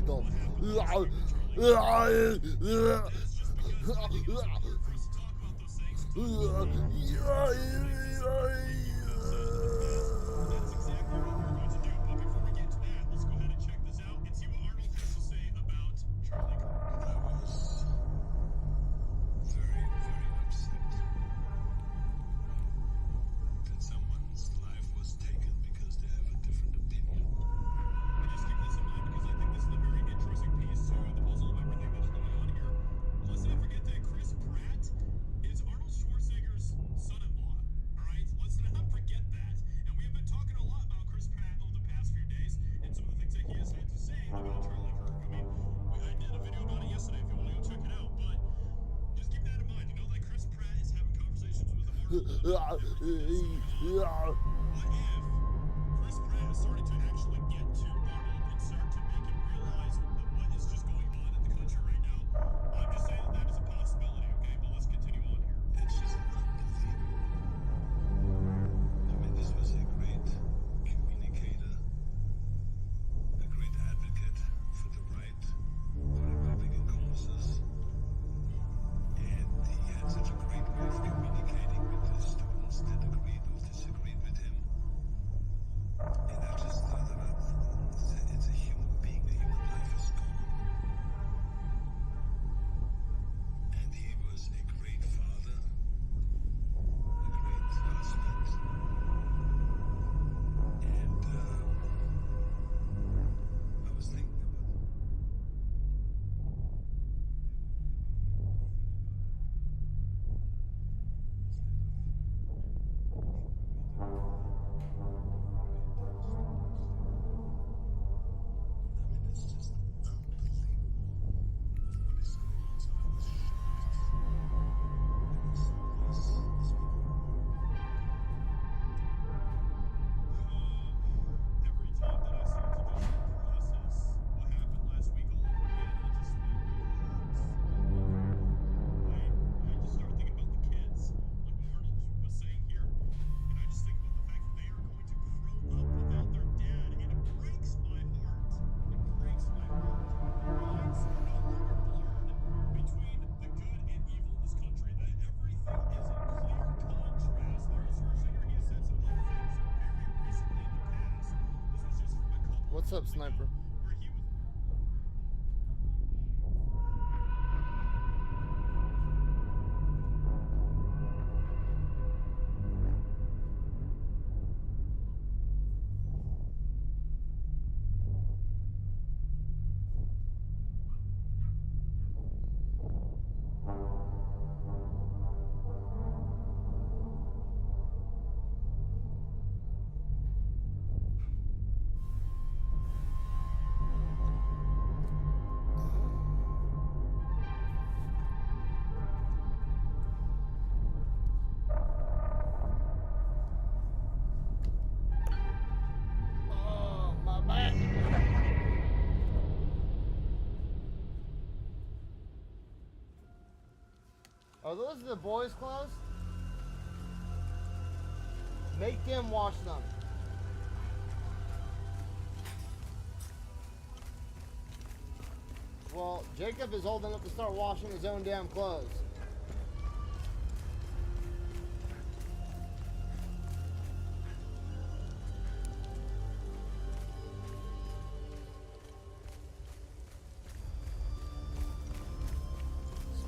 them. What's up, Sniper? Are those the boys' clothes? Make them wash them. Well, Jacob is old enough to start washing his own damn clothes.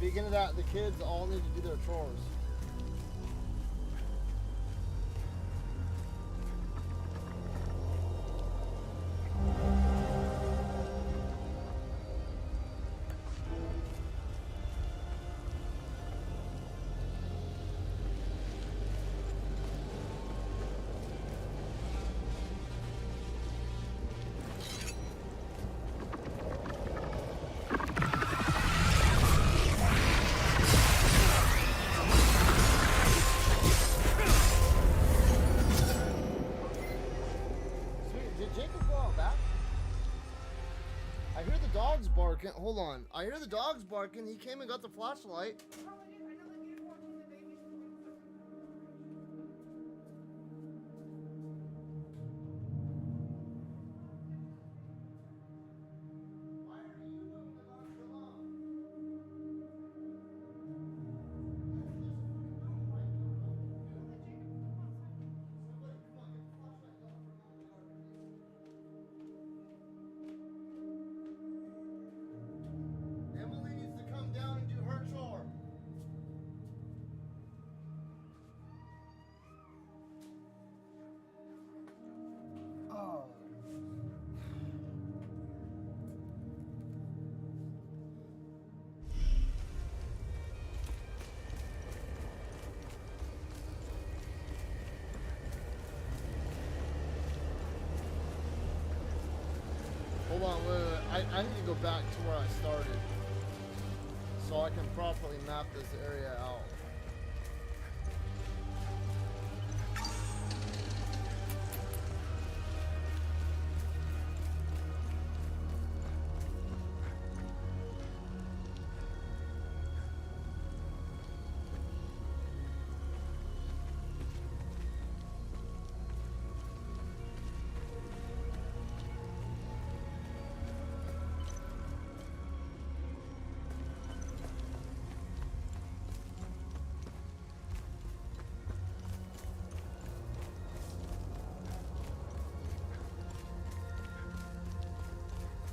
Speaking of that, the kids all need to do their chores. Barking. Hold on. I hear the dogs barking. He came and got the flashlight. Why Hold on, wait. I need to go back to where I started so I can properly map this area out.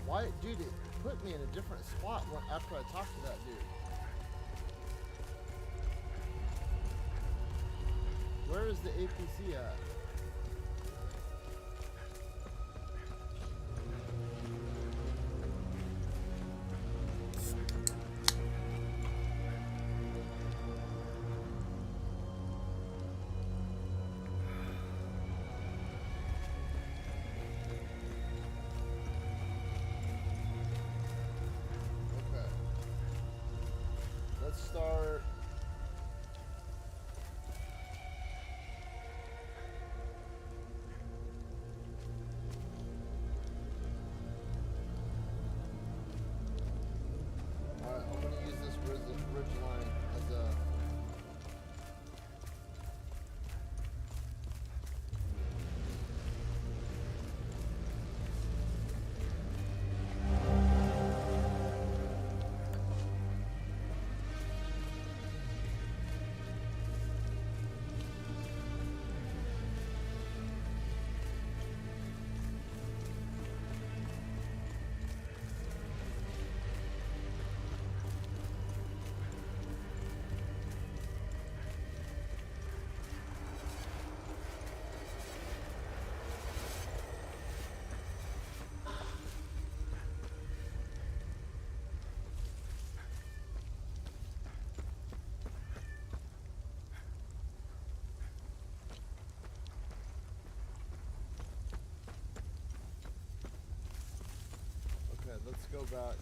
Why, dude, it put me in a different spot after I talked to that dude. Where is the APC at? Start. Alright, I'm gonna use this ridge line as a let's go back.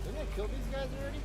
Didn't I kill these guys already?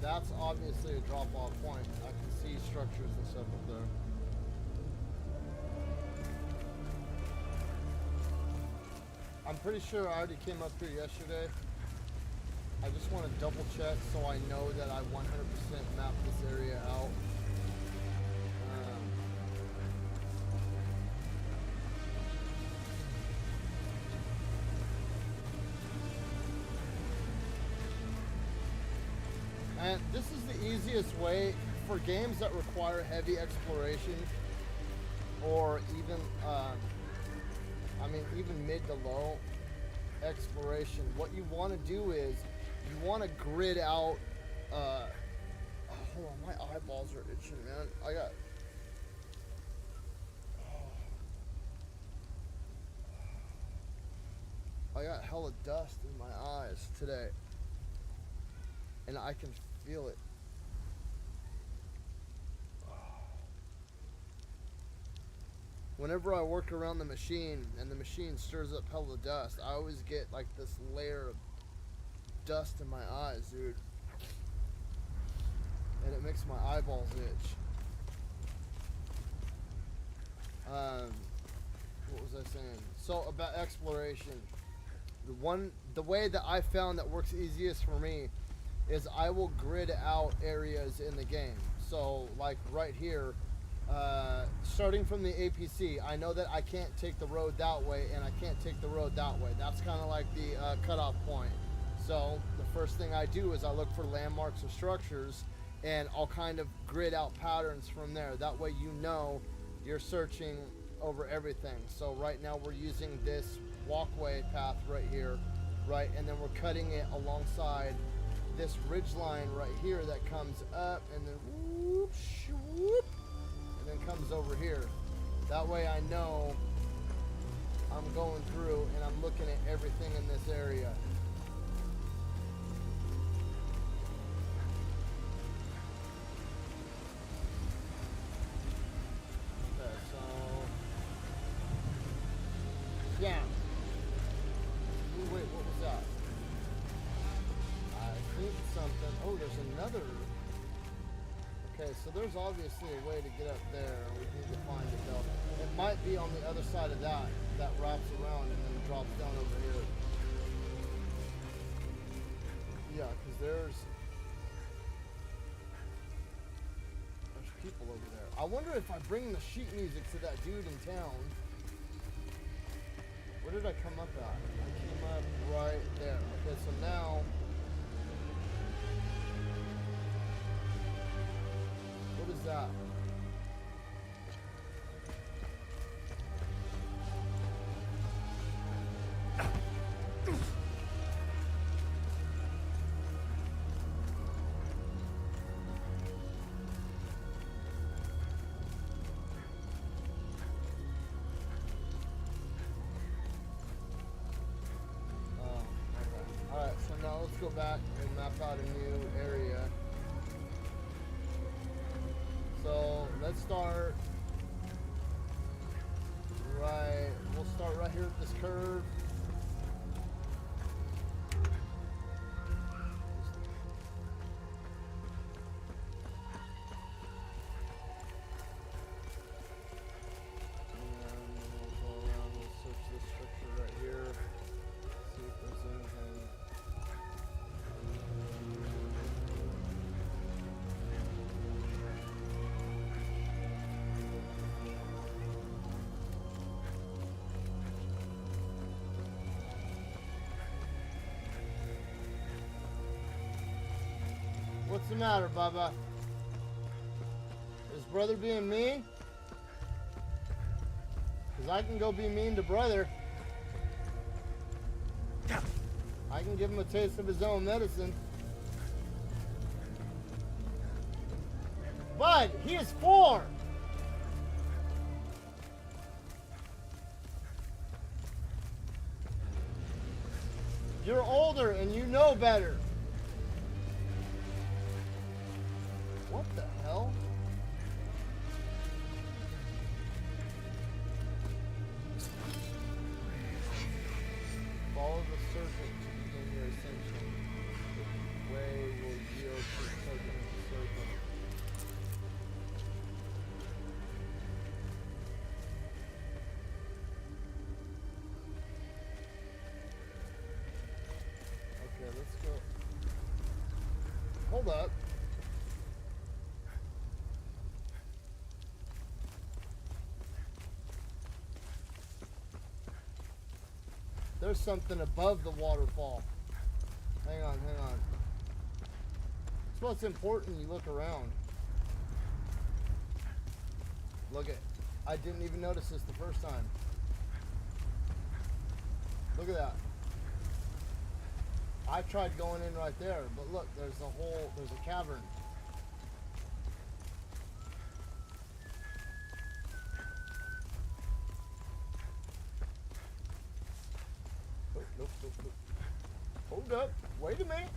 That's obviously a drop-off point. I can see structures and stuff up there. I'm pretty sure I already came up here yesterday. I just want to double check so I know that I 100% mapped this area out. And this is the easiest way for games that require heavy exploration, or even, even mid to low exploration. What you want to do is you want to grid out. Oh, hold on, my eyeballs are itching, man. I got hella dust in my eyes today, and I can feel it. Whenever I work around the machine and the machine stirs up hella dust, I always get like this layer of dust in my eyes, dude. And it makes my eyeballs itch. What was I saying? So about exploration. The way that I found that works easiest for me is I will grid out areas in the game. So like right here, starting from the APC, I know that I can't take the road that way and I can't take the road that way. That's kind of like the cutoff point. So the first thing I do is I look for landmarks or structures, and I'll kind of grid out patterns from there. That way you know you're searching over everything. So right now we're using this walkway path right here, right? And then we're cutting it alongside this ridge line right here that comes up and then whoop, whoop, and then comes over here. That way I know I'm going through and I'm looking at everything in this area. Okay, so yeah. Ooh, wait, what was that? I think something. Oh, there's another. Okay, so there's obviously a way to get up there. We need to find it though. It might be on the other side of that wraps around and then drops down over here. Yeah, because there's people over there. I wonder if I bring the sheet music to that dude in town. Where did I come up at? I came up right there. Okay, so now what is that? Alright, so now let's go back and map out a new area. So let's start right, we'll start right here at this curve. And then we'll go around, we'll search this structure right here. See if there's anything. What's the matter, Bubba? Is brother being mean? Because I can go be mean to brother. I can give him a taste of his own medicine. Bud, he is 4. You're older and you know better. What the hell? Follow the serpent to begin your ascension. The way will yield to Hold up. There's something above the waterfall. Hang on, hang on. It's what's important, you look around. Look at, I didn't even notice this the first time. Look at that. I tried going in right there, but look, there's a cavern. Nope, nope, nope, nope. Hold up, wait a minute.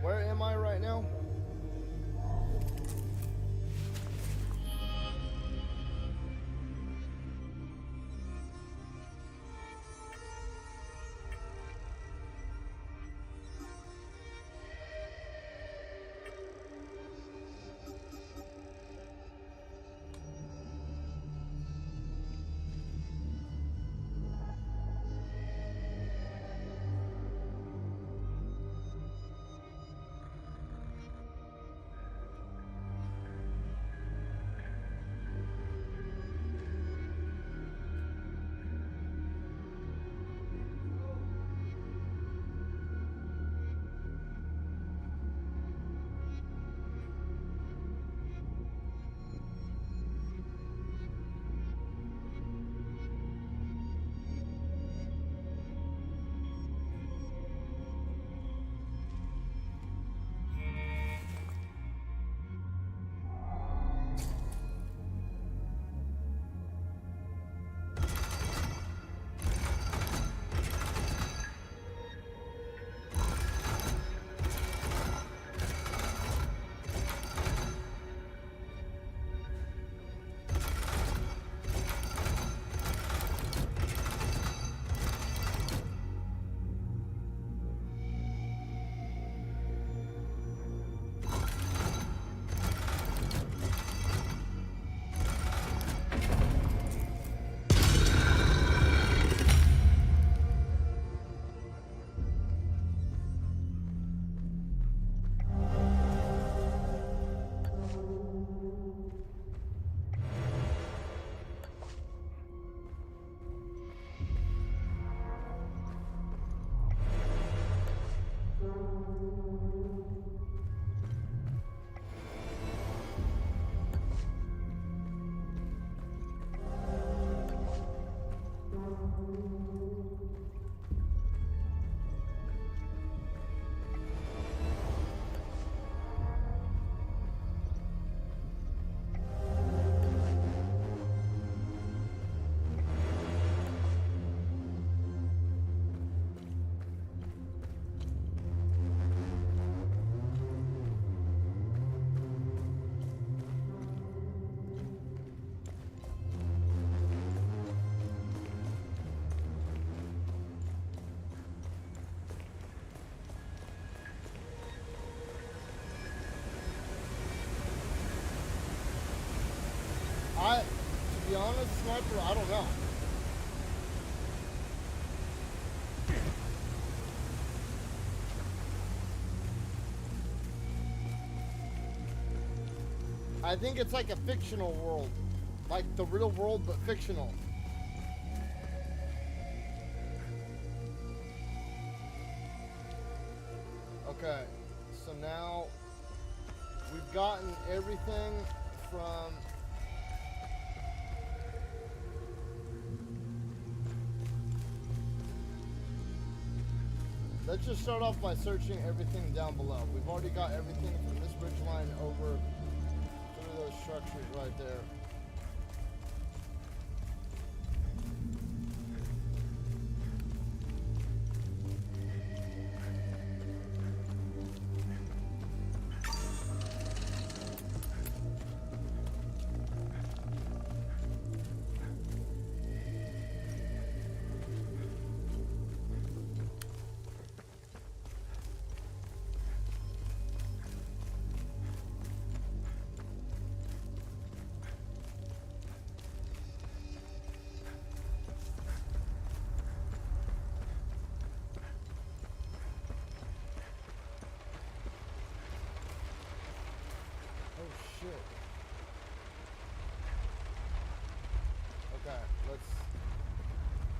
Where am I right now? To be honest, Sniper, I don't know. I think it's like a fictional world. Like the real world, but fictional. Okay, so now we've gotten everything from... Let's just start off by searching everything down below. We've already got everything from this ridge line over through those structures right there. Okay,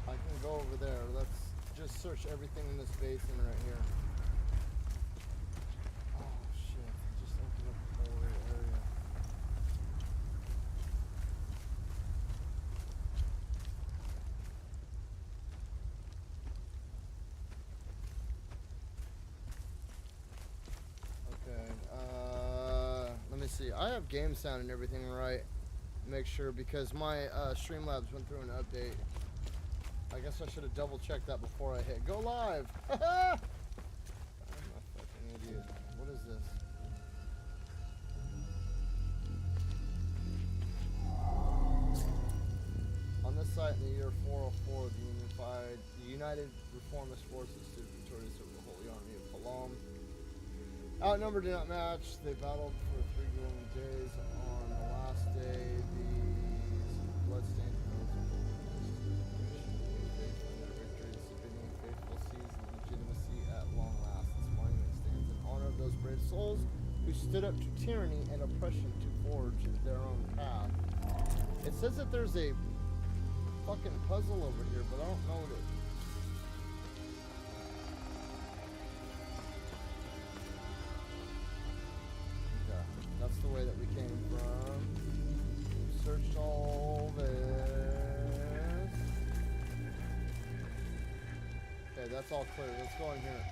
I can go over there. Let's just search everything in this basin right here. Oh shit, just opened up the whole area. Okay, let me see. I have game sound and everything right. Make sure, because my Streamlabs went through an update. I guess I should have double checked that before I hit go live. I'm a fucking idiot. What is this? On this site in the year 404, the United Reformist Forces stood victorious over the Holy Army of Palam. Outnumbered did not match. They battled for 3 grueling days. On the last day, these bloodstained heroes of victory, submitting faithful sees legitimacy at long last. This monument stands in honor of those brave souls who stood up to tyranny and oppression to forge their own path. It says that there's a fucking puzzle over here, but I don't know what it is. That's the way that we came from. We searched all this. Okay, that's all clear. Let's go in here.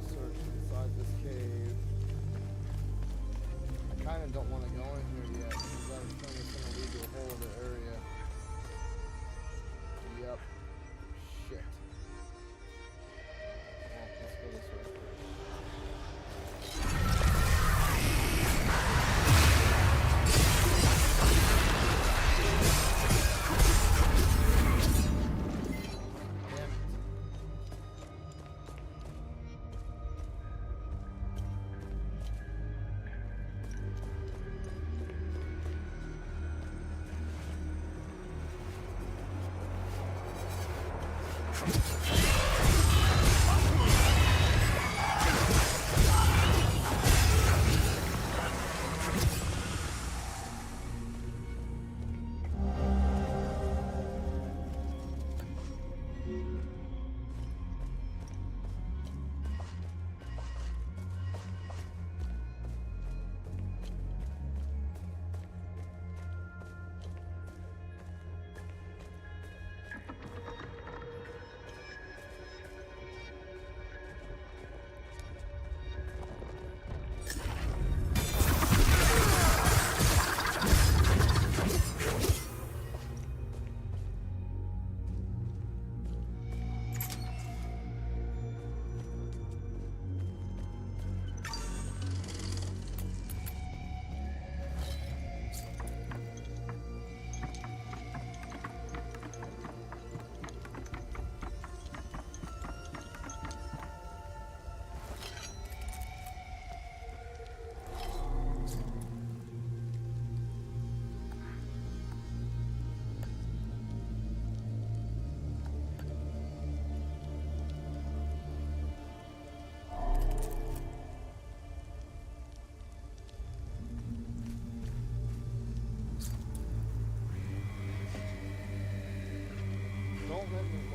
Search inside this cave. I kind of don't want to go in here yet because I was thinking it's going to lead to a whole other area. Yep. Shit. Well, let's go this way first.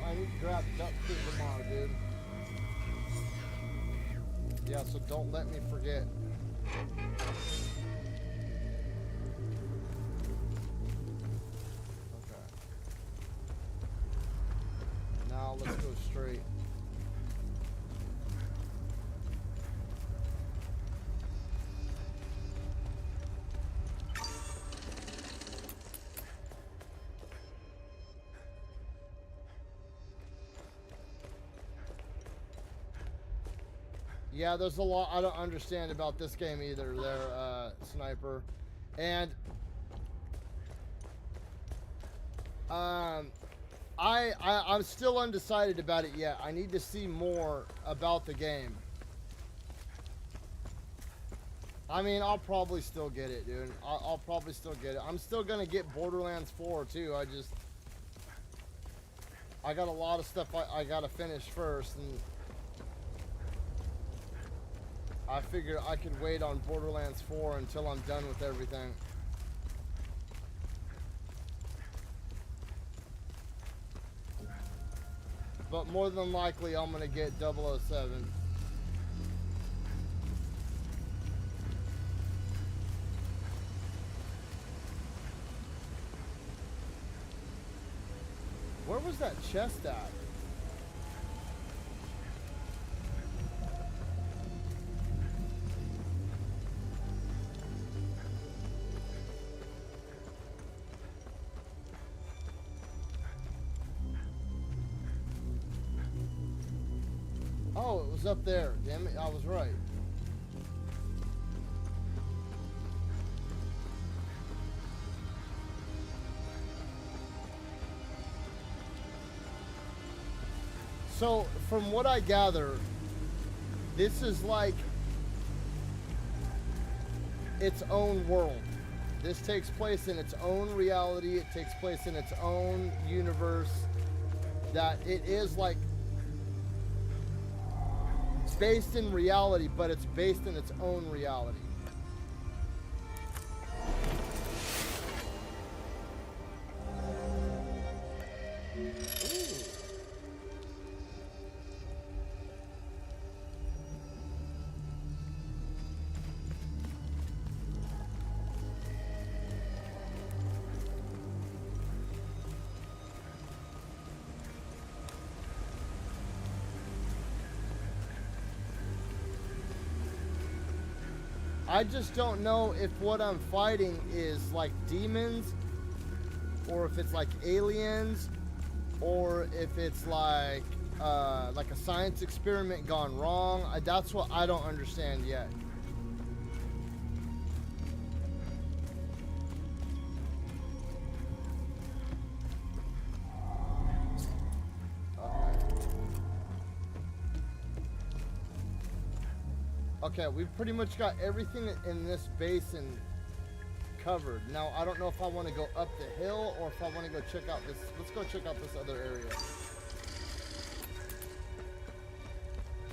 I need to grab duck food tomorrow, dude. Yeah, so don't let me forget. Okay. Now let's go straight. Yeah, there's a lot I don't understand about this game either, there, Sniper. And I'm still undecided about it yet. I need to see more about the game. I mean, I'll probably still get it, dude. I'll probably still get it. I'm still gonna get Borderlands 4 too. I got a lot of stuff I gotta finish first, and I figured I could wait on Borderlands 4 until I'm done with everything. But more than likely, I'm gonna get 007. Where was that chest at? Oh, it was up there. Damn it, I was right. So, from what I gather, this is like its own world. This takes place in its own reality. It takes place in its own universe. That it is like based in reality, but it's based in its own reality. I just don't know if what I'm fighting is like demons, or if it's like aliens, or if it's like a science experiment gone wrong. That's what I don't understand yet. Okay, we've pretty much got everything in this basin covered. Now, I don't know if I want to go up the hill or if I want to go check out this. Let's go check out this other area.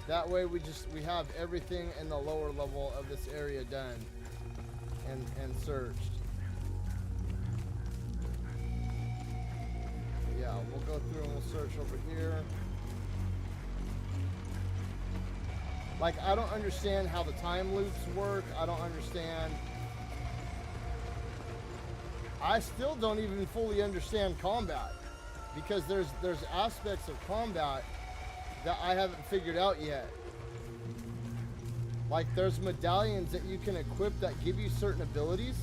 That way we have everything in the lower level of this area done and searched. Yeah, we'll go through and we'll search over here. Like, I don't understand how the time loops work. I don't understand. I still don't even fully understand combat, because there's aspects of combat that I haven't figured out yet. Like, there's medallions that you can equip that give you certain abilities.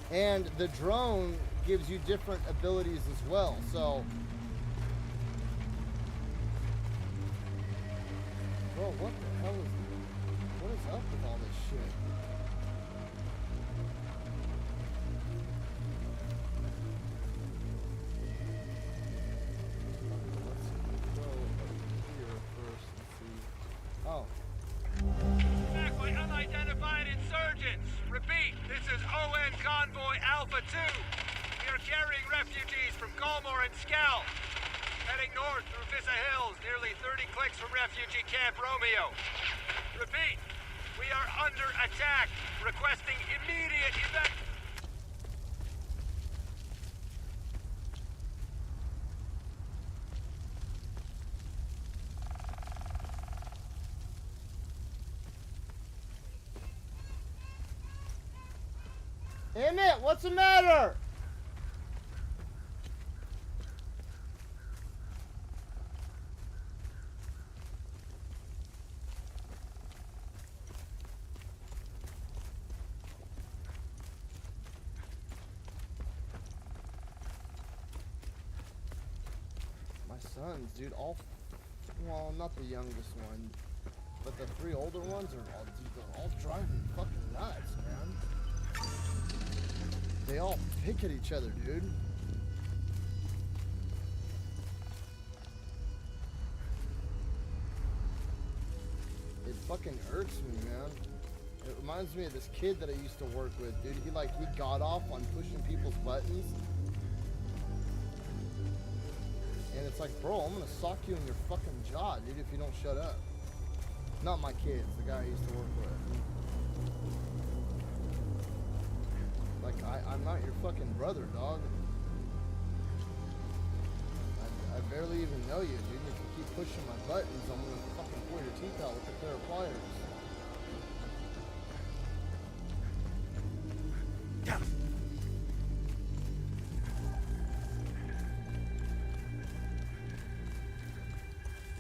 And the drone gives you different abilities as well, so. Bro, what the hell what is up with all this shit? Let's go here first and see. Oh. Attack by unidentified insurgents. Repeat, this is ON Convoy Alpha 2. We are carrying refugees from Galmore and Skell. Heading north through Vissa Hills, nearly 30 clicks from refugee camp Romeo. Repeat, we are under attack. Requesting immediate evac. Damn it, what's the matter? My sons, dude, well, not the youngest one, but the 3 older ones are all, dude, they're all driving fucking nuts, man. They all pick at each other, dude. It fucking irks me, man. It reminds me of this kid that I used to work with, dude. He got off on pushing people's buttons. And it's like, bro, I'm gonna sock you in your fucking jaw, dude, if you don't shut up. Not my kids, the guy I used to work with. Like, I'm not your fucking brother, dog. I barely even know you, dude. If you keep pushing my buttons, I'm gonna fucking pull your teeth out with a pair of pliers.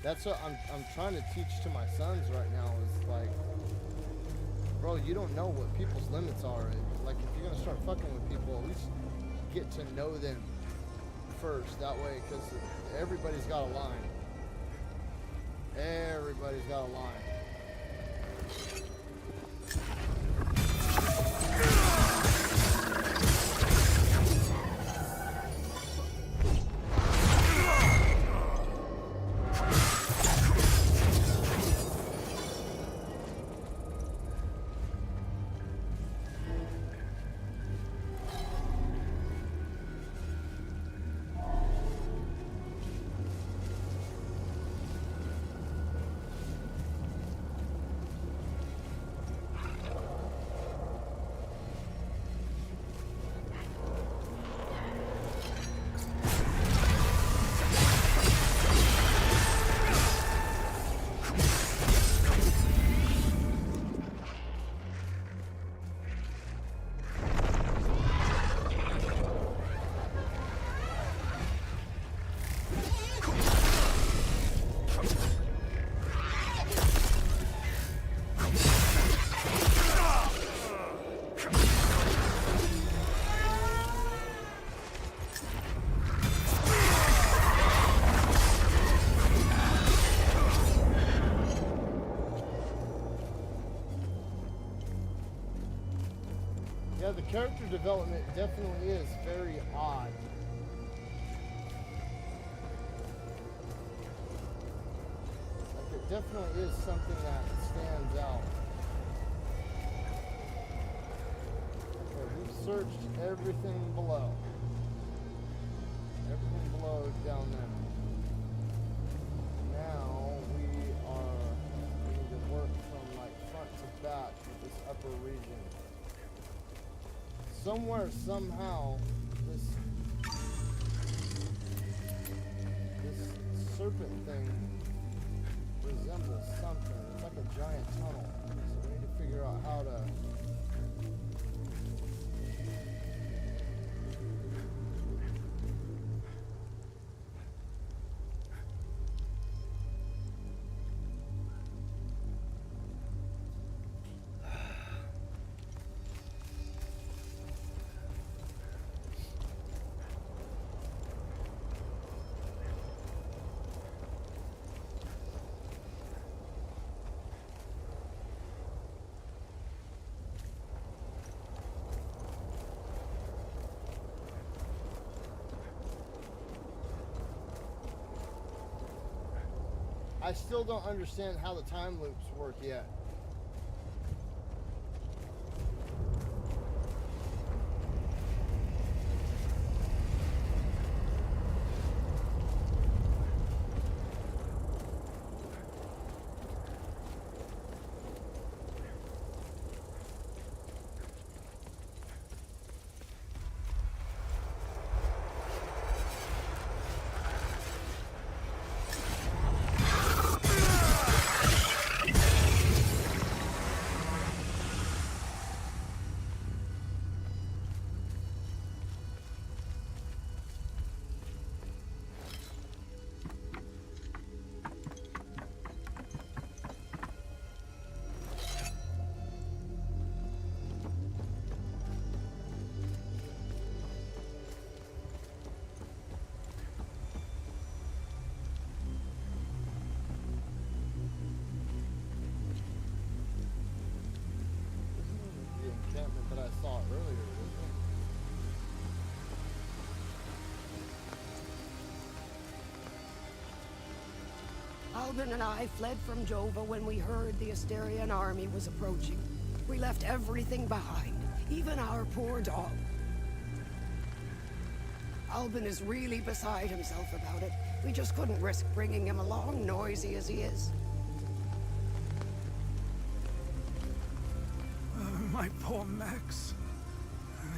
That's what I'm trying to teach to my sons right now is like, bro, you don't know what people's limits are. Like, if you're gonna start fucking with people, at least get to know them first. That way, because everybody's got a line. Everybody's got a line. Yeah, the character development definitely is very odd. Like, it definitely is something that stands out. Okay, we've searched everything below. Everything below is down there. Now we need to work from like front to back with this upper region. Somewhere, somehow, this serpent thing resembles something. It's like a giant tunnel. So we need to figure out how to... I still don't understand how the time loops work yet. that I saw earlier, isn't it? Albin and I fled from Jova when we heard the Asterian army was approaching. We left everything behind, even our poor dog. Albin is really beside himself about it. We just couldn't risk bringing him along, noisy as he is. My poor Max.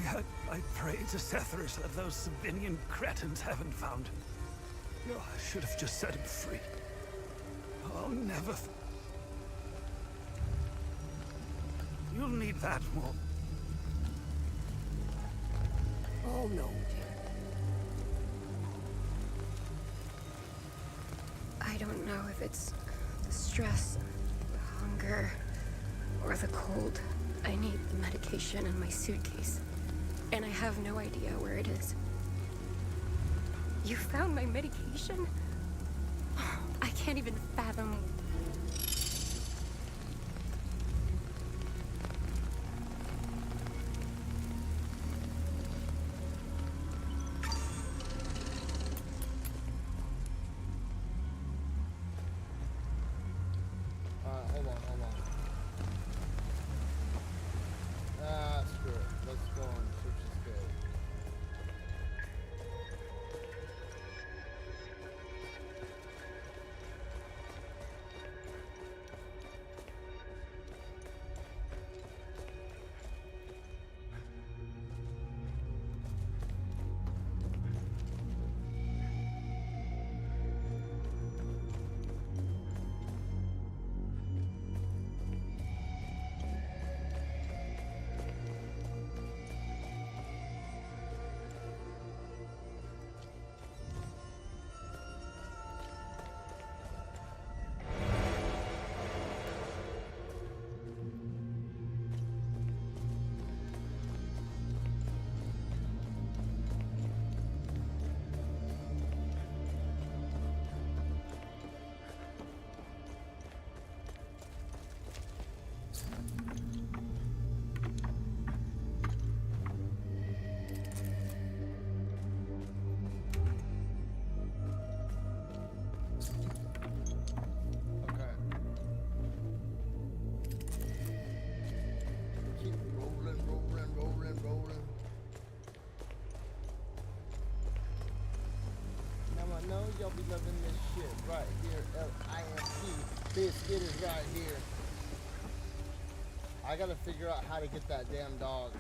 Yet I pray to Sethras that those Sabinian cretins haven't found him. Oh, I should have just set him free. I'll never... You'll need that more. Oh no, dear. I don't know if it's the stress, the hunger, or the cold. I need the medication in my suitcase, and I have no idea where it is. You found my medication? I can't even fathom. Hold on. Screw it. Let's go and search this cave. Y'all be loving this shit right here. LIMP. Biscuit is right here. I gotta figure out how to get that damn dog.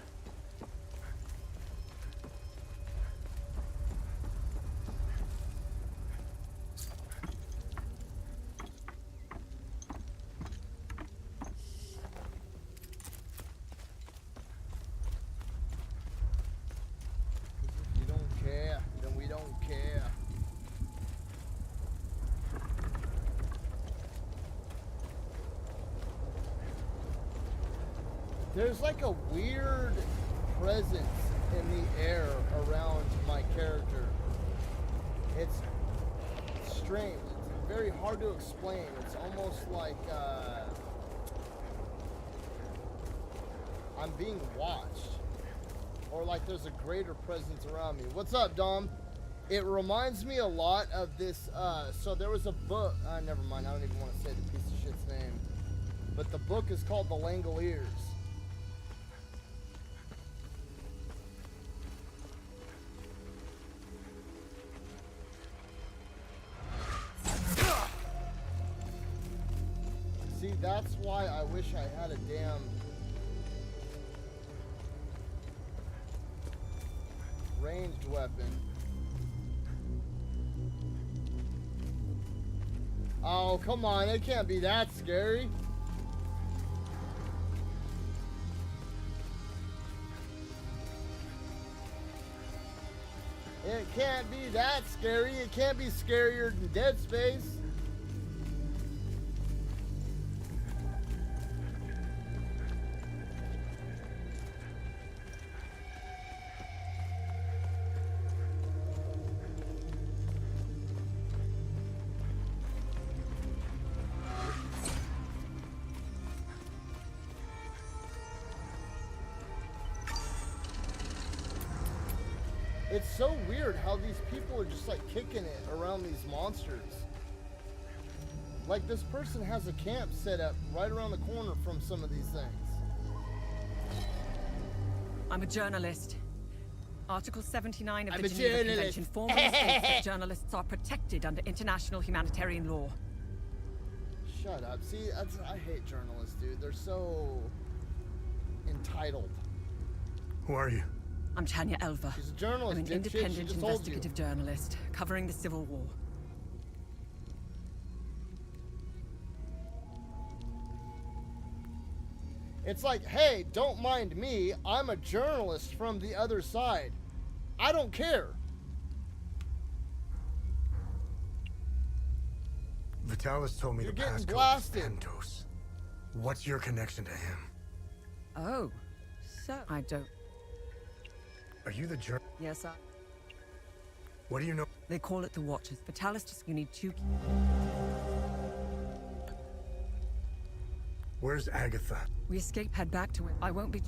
If you don't care, then we don't care. There's like a weird presence in the air around my character. It's strange. It's very hard to explain. It's almost like I'm being watched. Or like there's a greater presence around me. What's up, Dom? It reminds me a lot of this, so there was a book, never mind, I don't even want to say the piece of shit's name. But the book is called The Langoliers. See, that's why I wish I had a damn ranged weapon. Oh, come on, it can't be that scary. It can't be that scary. It can't be scarier than Dead Space. It's so weird how these people are just like kicking it around these monsters. Like this person has a camp set up right around the corner from some of these things. I'm a journalist. Article 79 of I'm the a Geneva journalist. Convention formally states that journalists are protected under international humanitarian law. Shut up. See, I hate journalists, dude. They're so entitled. Who are you? I'm Tanya Elva. She's a journalist. I'm an dipshit. She independent just told you. investigative journalist covering the Civil War. It's like, hey, don't mind me. I'm a journalist from the other side. I don't care. Vitalis told me You're the getting passcode blasted. is Pentos. What's your connection to him? Oh, so I don't. Are you the jour? Yes, What do you know? they call it the Watchers. Vitalis just you need two. Where's Agatha? We escape, head back to it. I won't be.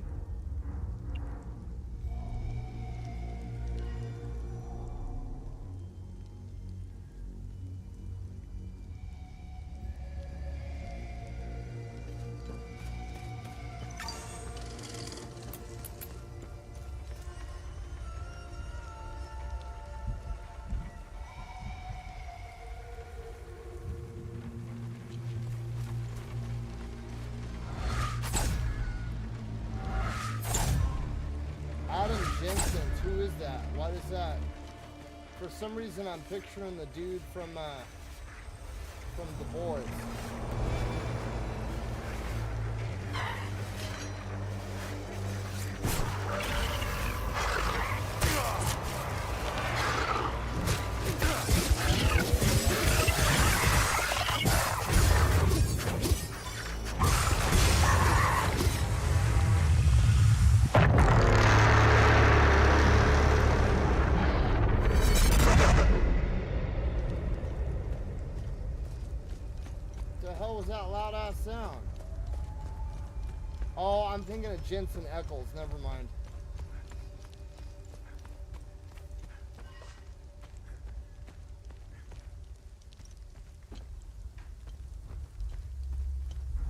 Adam Jensen. Who is that? What is that? For some reason, I'm picturing the dude from The Boys. The hell was that loud ass sound? Oh, I'm thinking of Jensen Ackles. Never mind.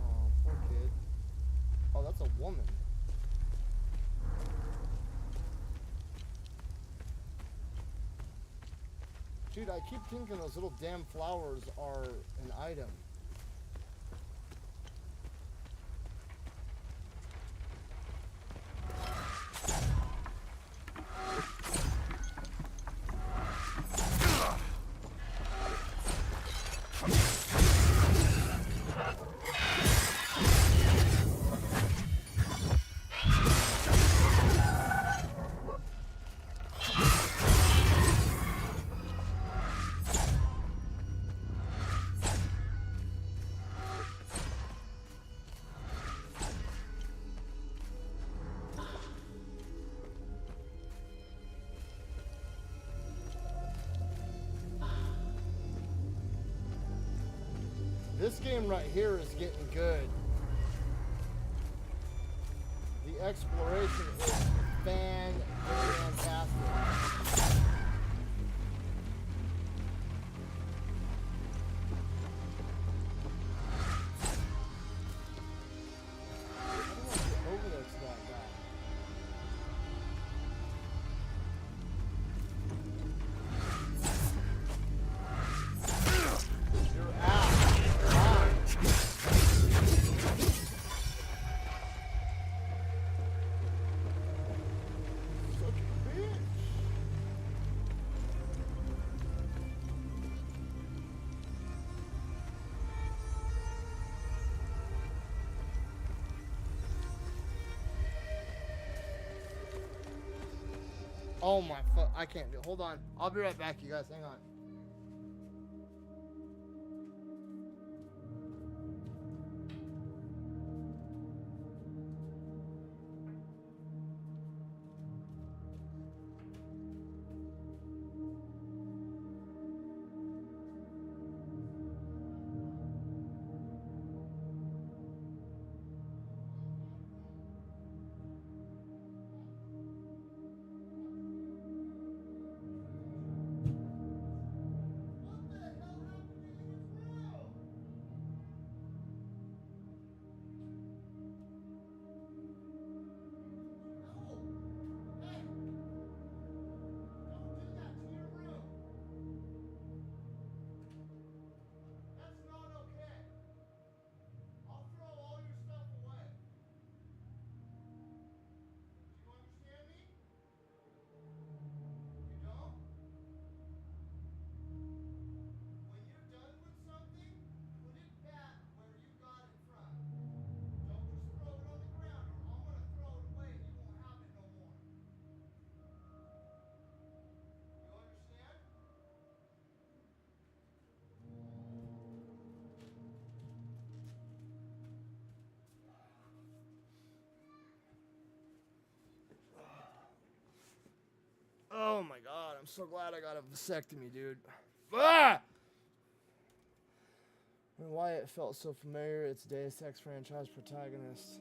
Oh, poor kid. Oh, that's a woman. Dude, I keep thinking those little damn flowers are an item. This game right here is getting good. The exploration is fantastic. How do I get over there to that guy? You're out. Fine. Such a bitch. Oh my fuck, I can't do it. Hold on. I'll be right back, you guys. Hang on. Oh my god, I'm so glad I got a vasectomy, dude. Ah! And why it felt so familiar, it's Deus Ex franchise protagonist.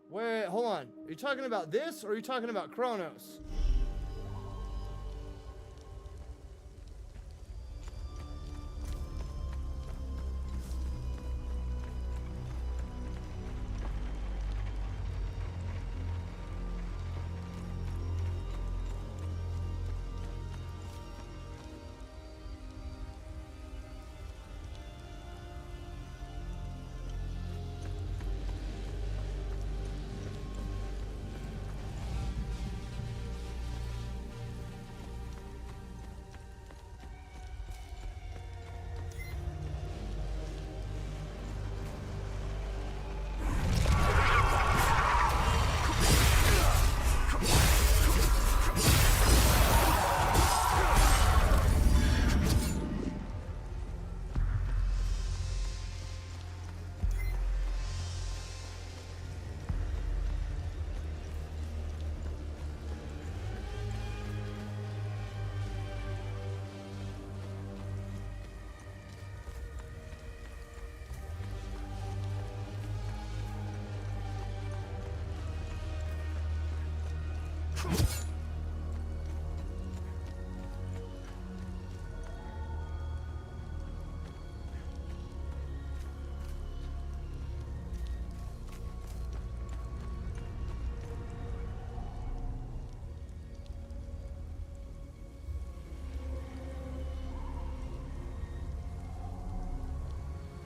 Wait, hold on. Are you talking about this, or are you talking about Kronos?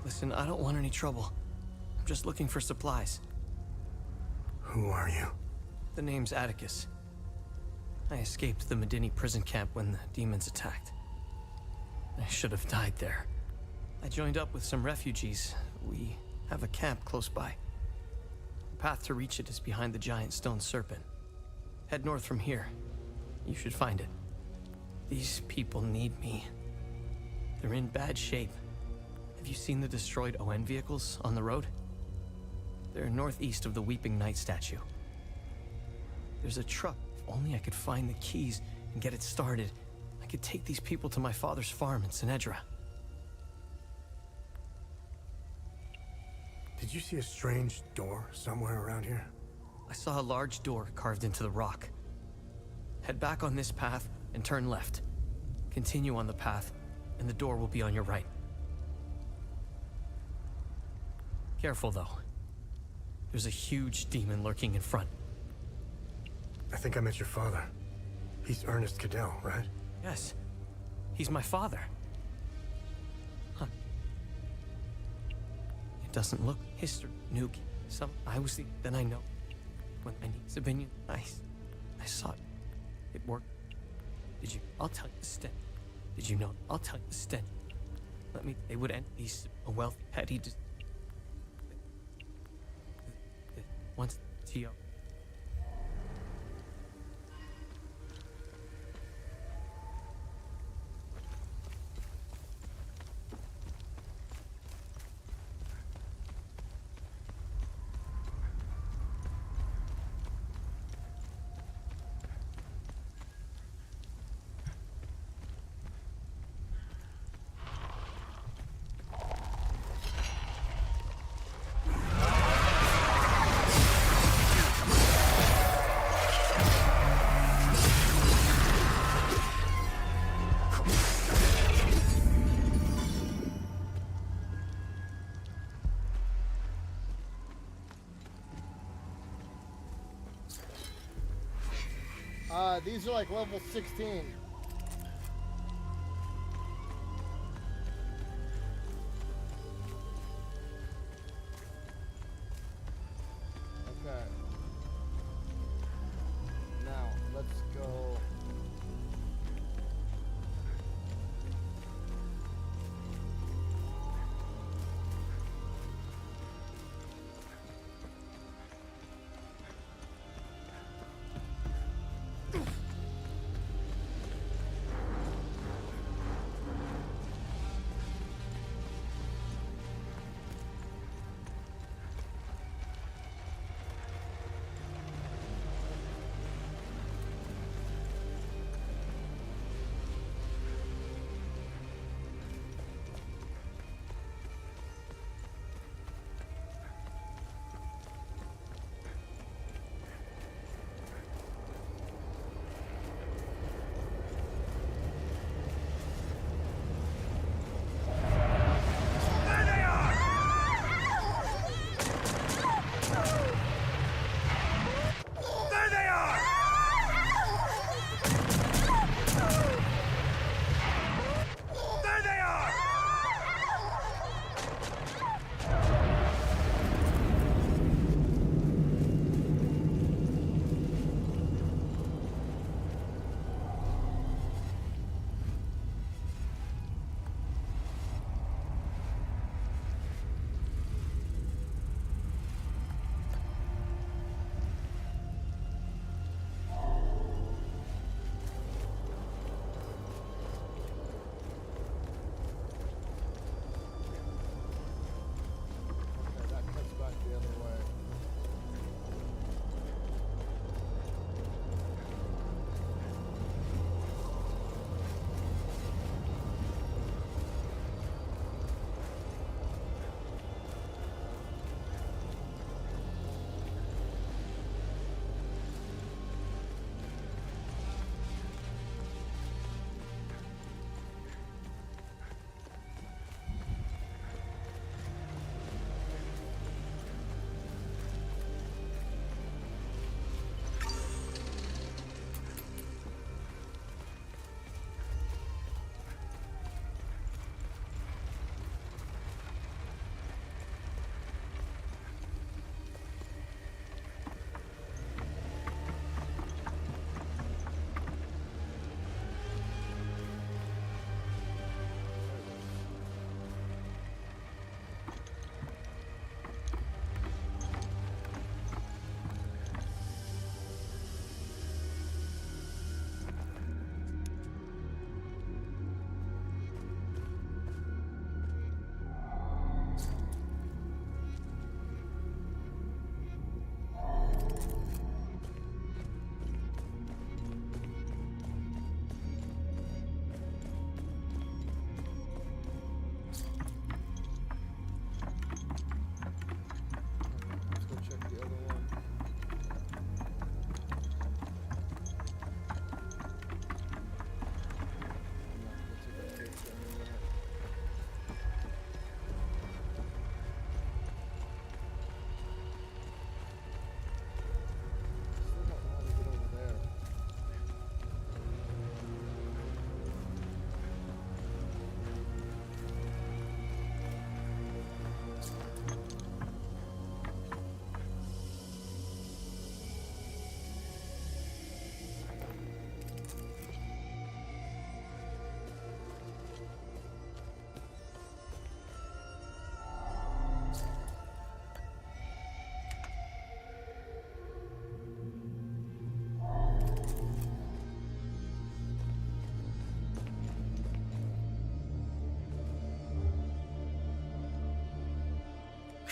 Listen, I don't want any trouble. I'm just looking for supplies. Who are you? The name's Atticus. I escaped the Medini prison camp when the demons attacked. I should have died there. I joined up with some refugees. We have a camp close by. The path to reach it is behind the giant stone serpent. Head north from here. You should find it. These people need me. They're in bad shape. Have you seen the destroyed ON vehicles on the road? They're northeast of the Weeping Knight statue. There's a truck. If only I could find the keys and get it started, I could take these people to my father's farm in Sinedra. Did you see a strange door somewhere around here? I saw a large door carved into the rock. Head back on this path and turn left. Continue on the path, and the door will be on your right. Careful, though. There's a huge demon lurking in front. I think I met your father. He's Ernest Cadell, right? Yes. He's my father. Huh. It doesn't look history. Nuke. I was the... Then I know. When I need Sabinian, I saw it. It worked. Did you... I'll tell you the stent. Did you know? I'll tell you the stent. They would end these... A wealthy, petty... Once... T.O. These are like level 16. Okay. Now, let's go.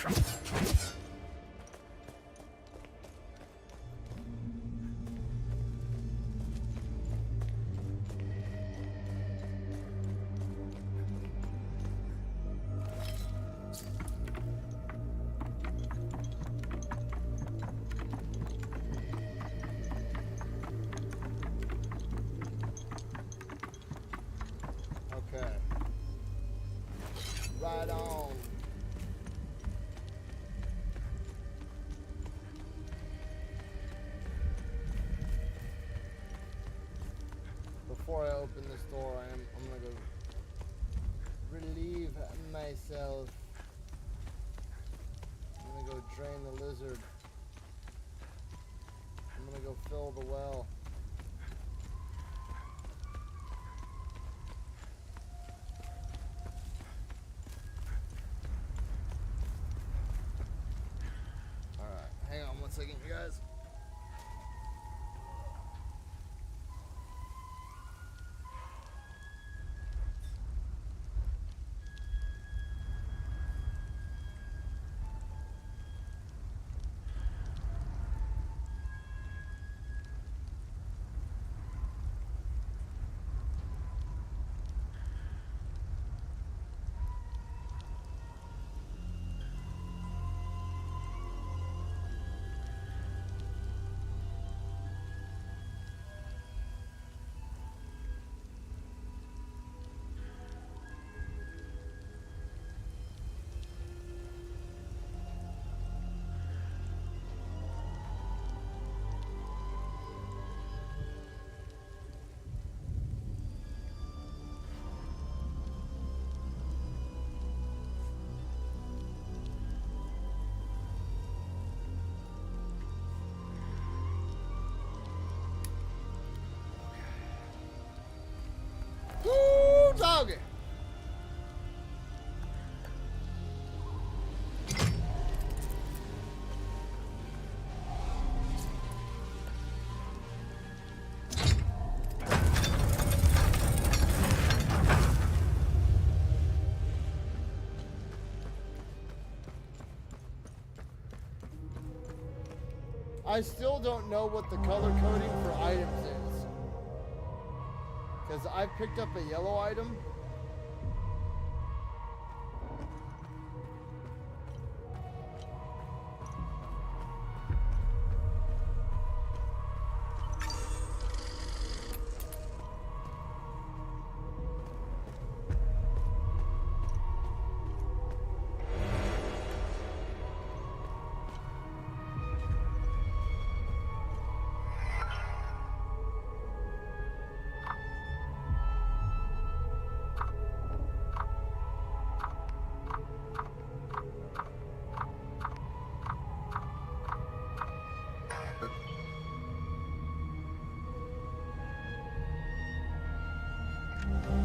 Okay. Right on. Before I open this door, I'm gonna go relieve myself. I'm gonna go drain the lizard. I'm gonna go fill the well. Alright, hang on one second, you guys. Woo, doggy. I still don't know what the color coding for items is. Because I picked up a yellow item.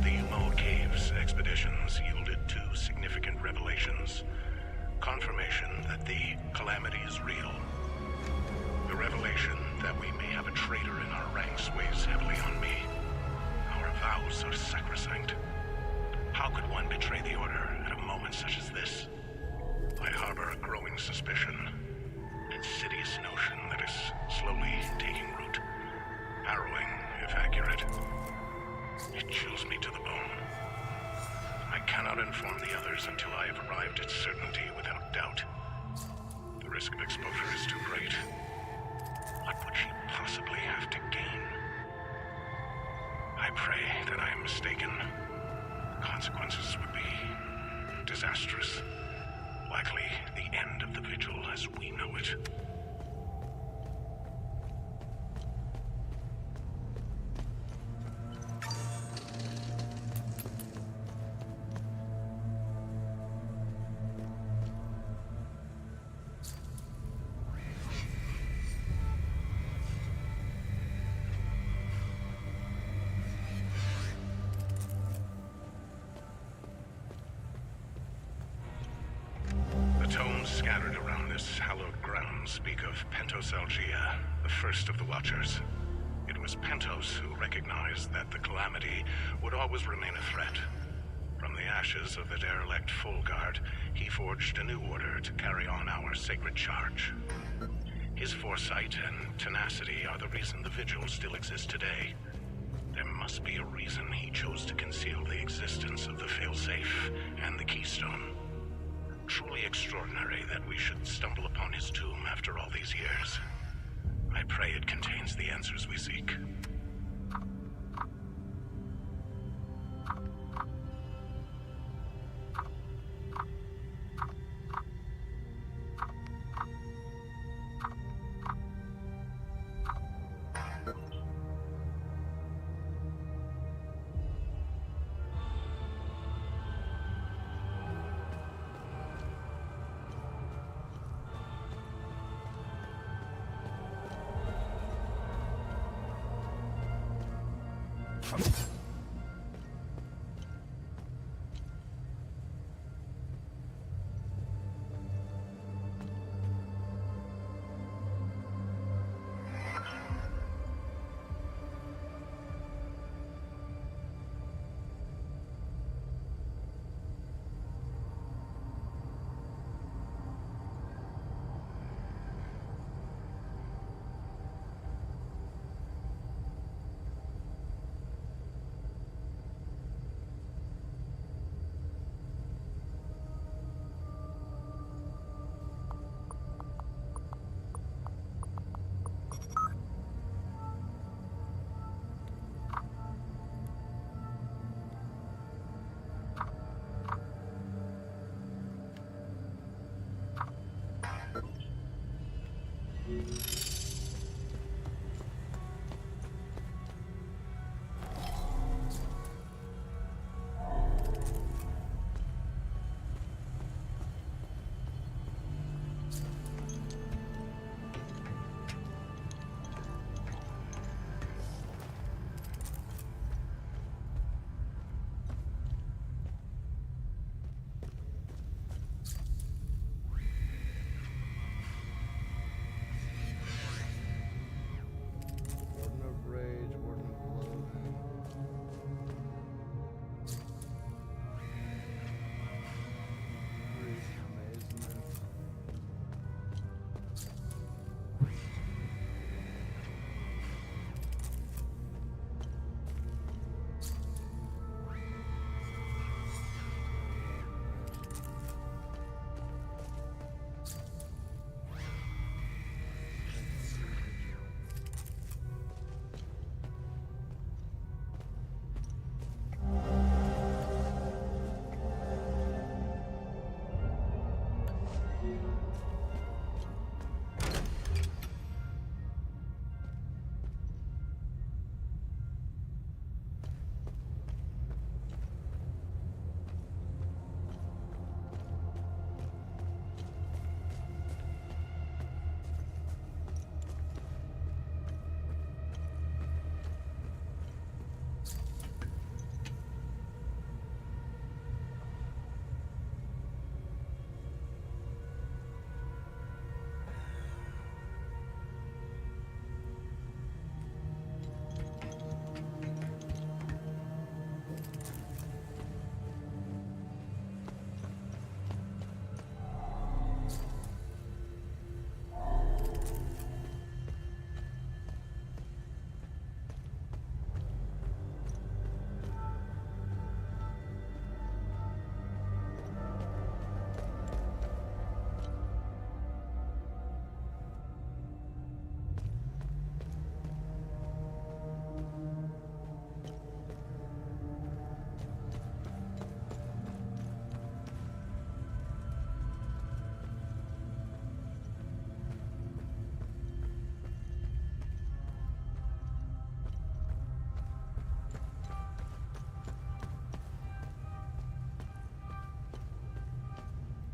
The Umo Caves expeditions yielded two significant revelations. Confirmation that the calamity is real. The revelation that we may have a traitor in our ranks weighs heavily on me. Our vows are sacrosanct. How could one betray the Order at a moment such as this? I harbor a growing suspicion. Insidious notion that is slowly taking root. Harrowing, if accurate. It chills me to the bone. I cannot inform the others until I have arrived at certainty without doubt. The risk of exposure is too great. What would she possibly have to gain? I pray that I am mistaken. The consequences would be disastrous. Likely the end of the vigil as we know it. Tomes scattered around this hallowed ground speak of Pentos Algia, the first of the Watchers. It was Pentos who recognized that the Calamity would always remain a threat. From the ashes of the derelict Full Guard, he forged a new order to carry on our sacred charge. His foresight and tenacity are the reason the Vigil still exists today. There must be a reason he chose to conceal the existence of the Failsafe and the Keystone. Truly extraordinary that we should stumble upon his tomb after all these years. I pray it contains the answers we seek.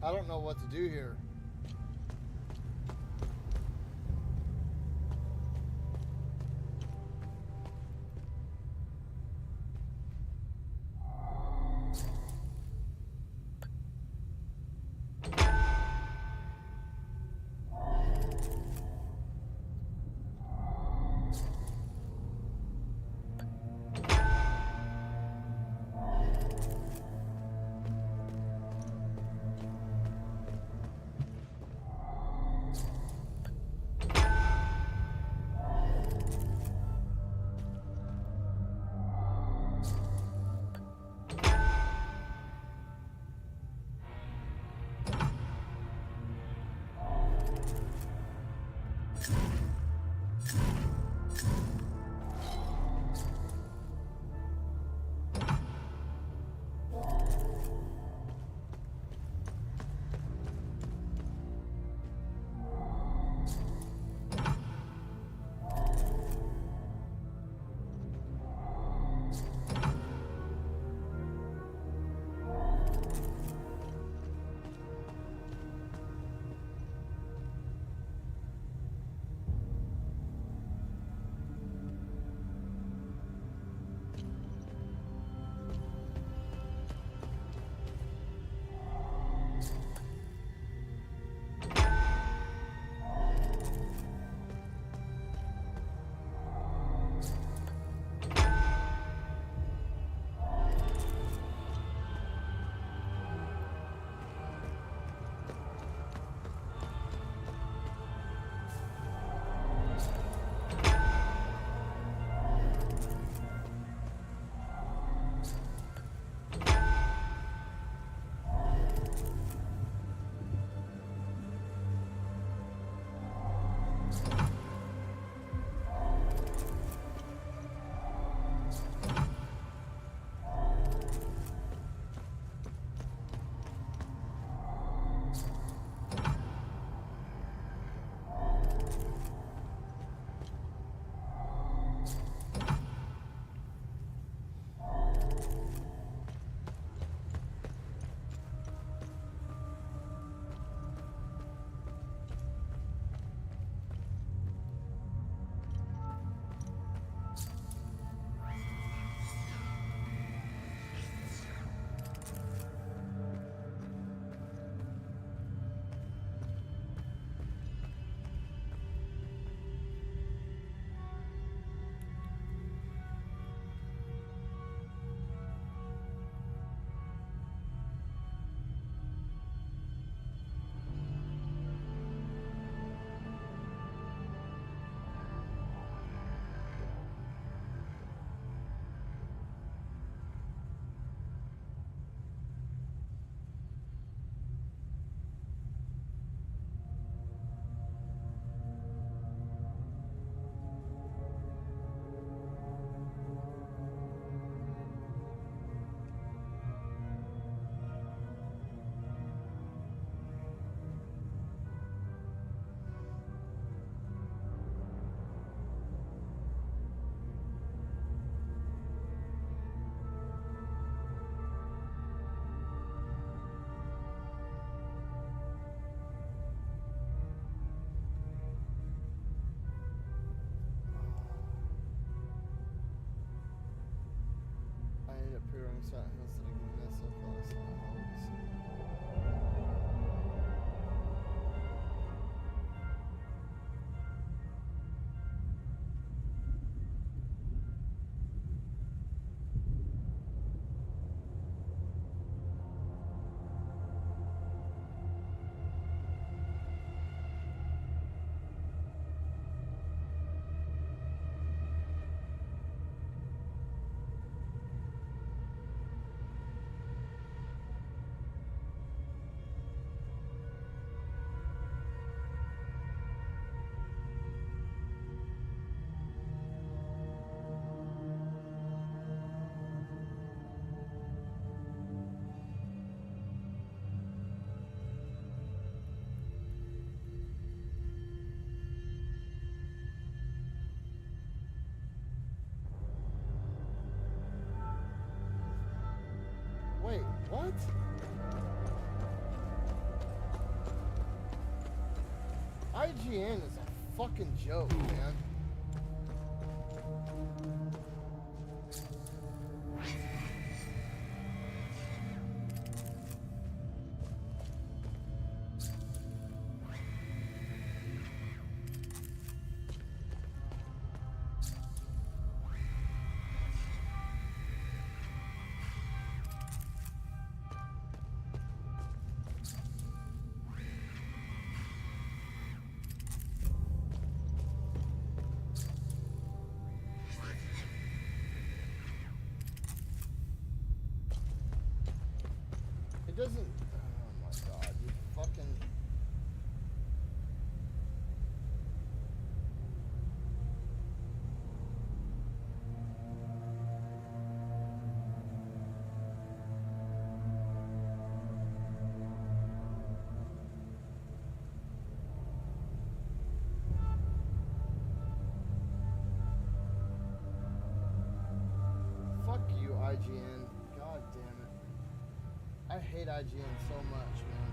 I don't know what to do here. Pre-running site has to give this up last Wait, what? IGN is a fucking joke, man. It doesn't. Oh my god, you fucking. Fuck you, IGN. God damn it. I hate IGN so much, man.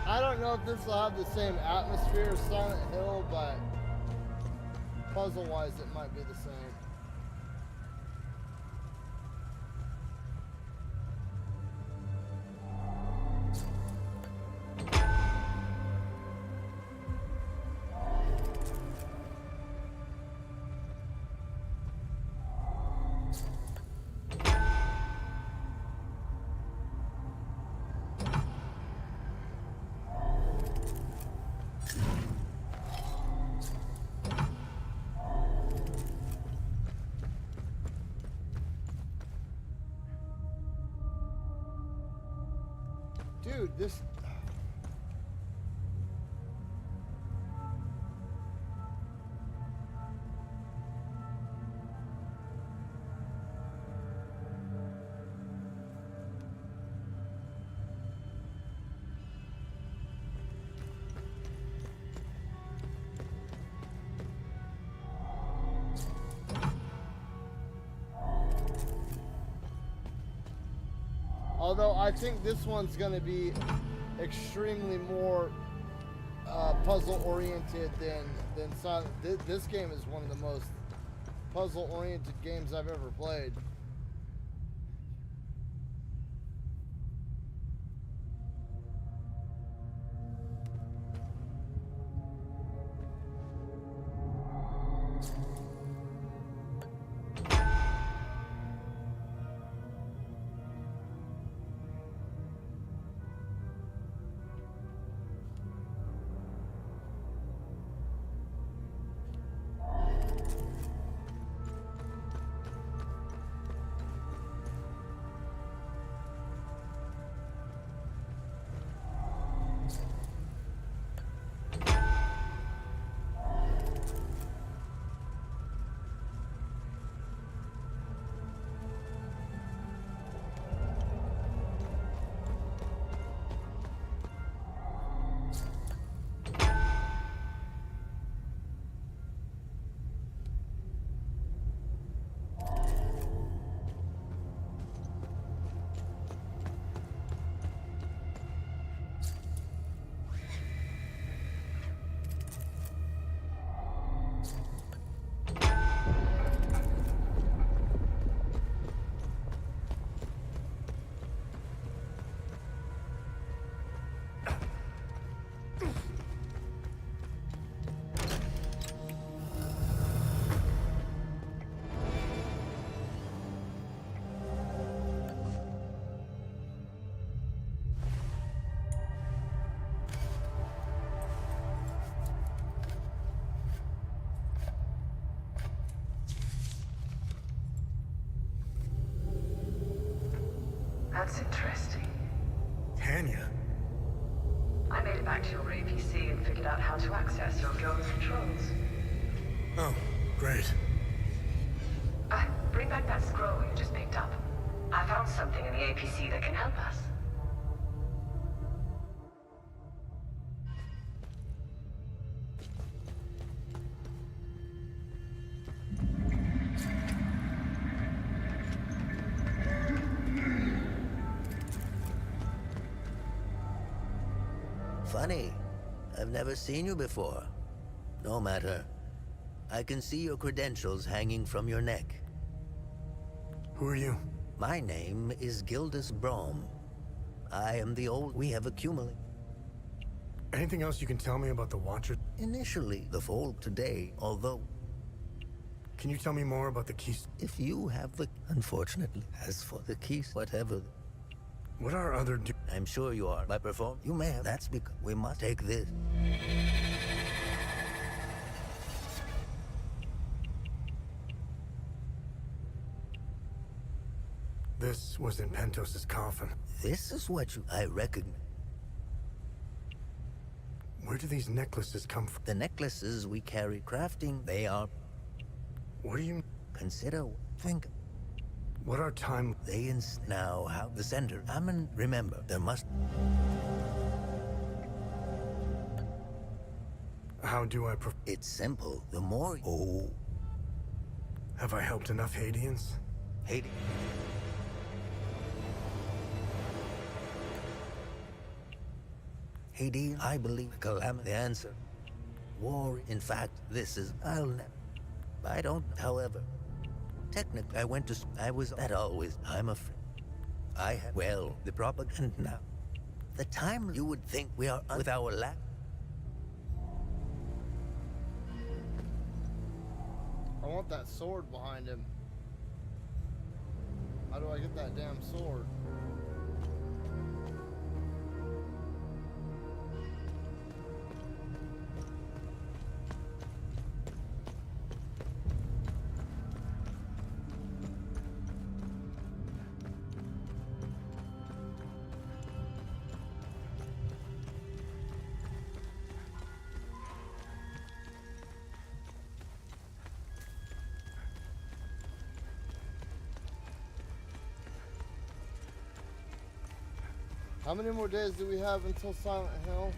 I don't know if this will have the same atmosphere as Silent Hill, but puzzle-wise it might be the same. Dude, this... Although I think this one's going to be extremely more puzzle-oriented than Silent. This game is one of the most puzzle-oriented games I've ever played. That's interesting. Tanya? I made it back to your APC and figured out how to access your guild's controls. Oh, great. Bring back that scroll you just picked up. I found something in the APC that can help us. Funny. I've never seen you before. No matter. I can see your credentials hanging from your neck. Who are you? My name is Gildas Brom. I am the old we have accumulated. Anything else you can tell me about the Watcher? Initially, the fold today, although... Can you tell me more about the keys? If you have the... Unfortunately, as for the keys, whatever... What are other I'm sure you are. By perform, you may have. That's because we must take this. This was in Pentos's coffin. This is what I recognize. Where do these necklaces come from? The necklaces we carry crafting, they are... What do you... Consider, think... What are time... They now how the center. Remember, there must... How do I... It's simple. The more... Oh. Have I helped enough Hadeans? Hadean, I believe the answer. War, in fact, this is... I don't, however... Technically, I went to... I was... That always... I'm afraid... I had... Well, the propaganda now. The time you would think we are... With our lack... I want that sword behind him. How do I get that damn sword? How many more days do we have until Silent Hill?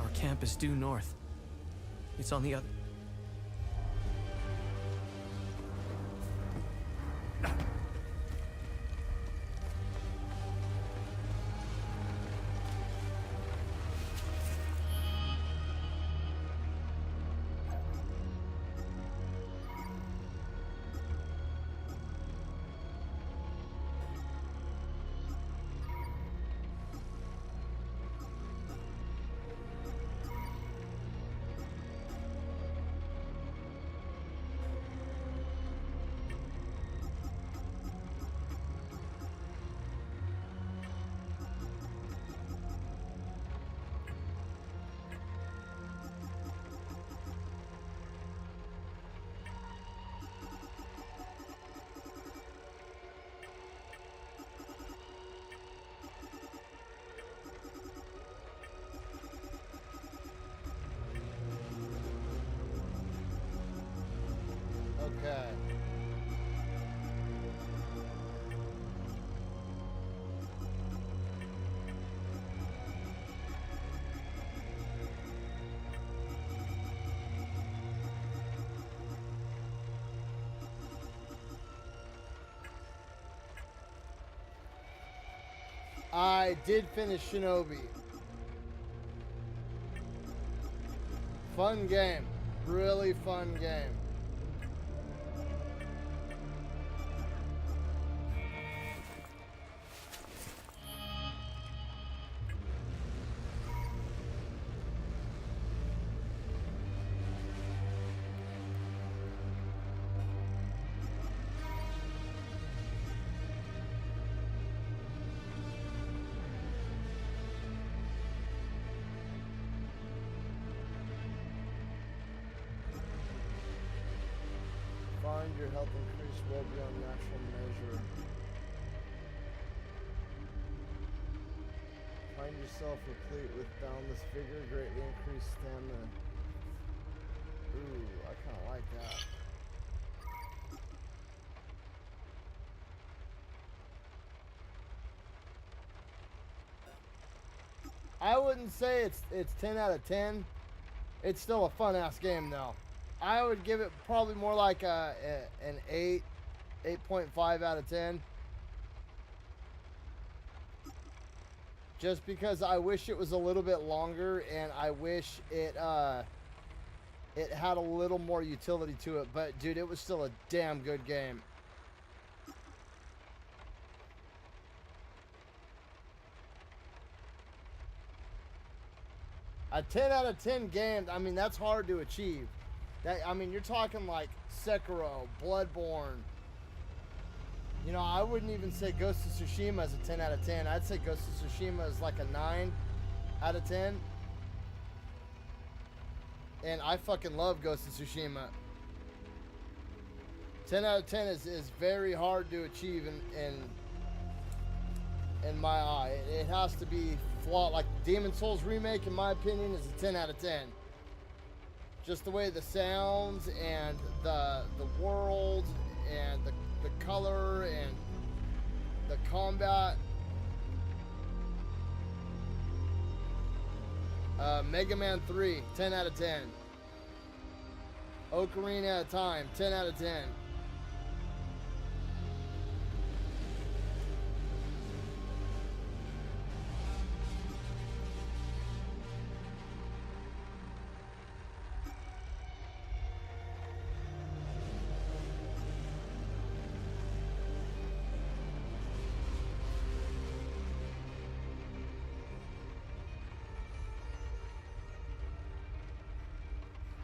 Our camp is due north. It's on the other... Okay. I did finish Shinobi. Fun game. Really fun game. your health increase well beyond natural measure. Find yourself replete with boundless vigor, greatly increased stamina. Ooh, I kind of like that. I wouldn't say it's 10 out of 10. It's still a fun ass game though. I would give it probably more like an 8.5 out of 10. Just because I wish it was a little bit longer, and I wish it had a little more utility to it. But dude, it was still a damn good game. A 10 out of 10 game, I mean, that's hard to achieve. I mean, you're talking like Sekiro, Bloodborne. You know, I wouldn't even say Ghost of Tsushima is a 10 out of 10. I'd say Ghost of Tsushima is like a 9 out of 10. And I fucking love Ghost of Tsushima. 10 out of 10 is very hard to achieve in my eye. It has to be flawed. Like Demon Souls remake, in my opinion, is a 10 out of 10. Just the way the sounds and the world and the color and the combat. Mega Man 3, 10 out of 10. Ocarina of Time, 10 out of 10.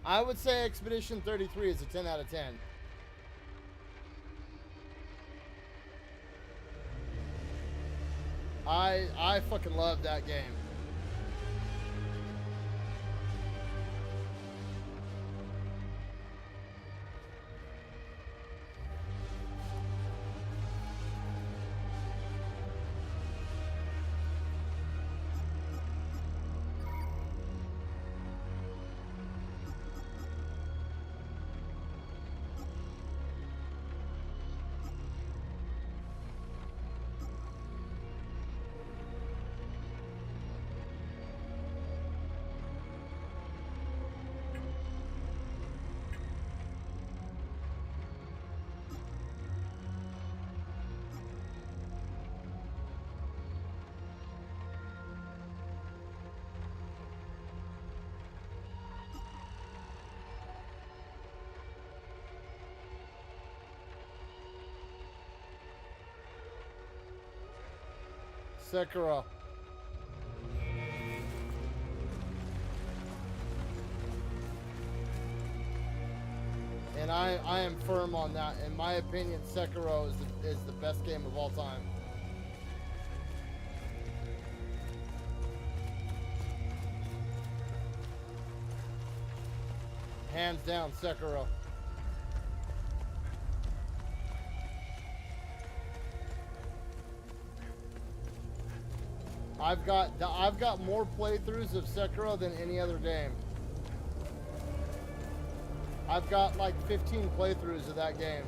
I would say Expedition 33 is a 10 out of 10. I fucking love that game. Sekiro. And I am firm on that. In my opinion, Sekiro is the best game of all time. Hands down, Sekiro. I've got more playthroughs of Sekiro than any other game. I've got like 15 playthroughs of that game.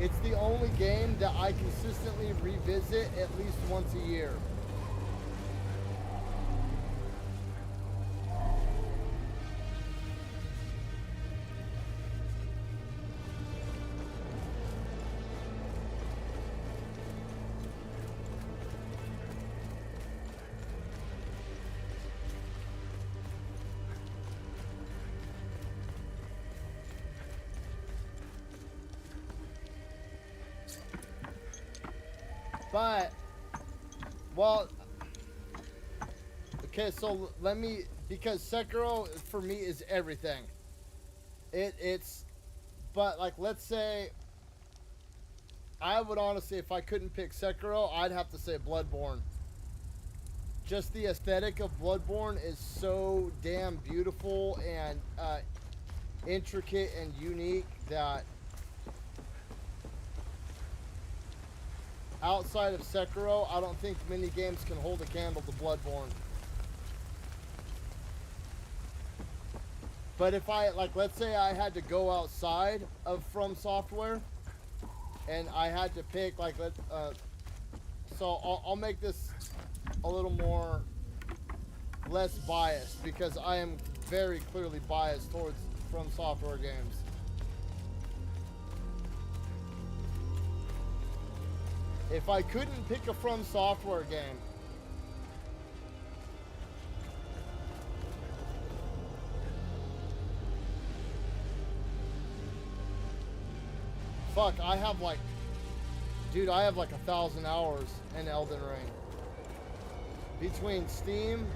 It's the only game that I consistently revisit at least once a year. But, well, okay, so let me, because Sekiro for me is everything. But like, let's say, I would honestly, if I couldn't pick Sekiro, I'd have to say Bloodborne. Just the aesthetic of Bloodborne is so damn beautiful, and intricate and unique that outside of Sekiro, I don't think many games can hold a candle to Bloodborne. But if I, like, let's say I had to go outside of From Software and I had to pick, like, so I'll make this a little more, less biased, because I am very clearly biased towards From Software games. If I couldn't pick a From Software game, fuck, I have like, dude, I have like 1,000 hours in Elden Ring. Between Steam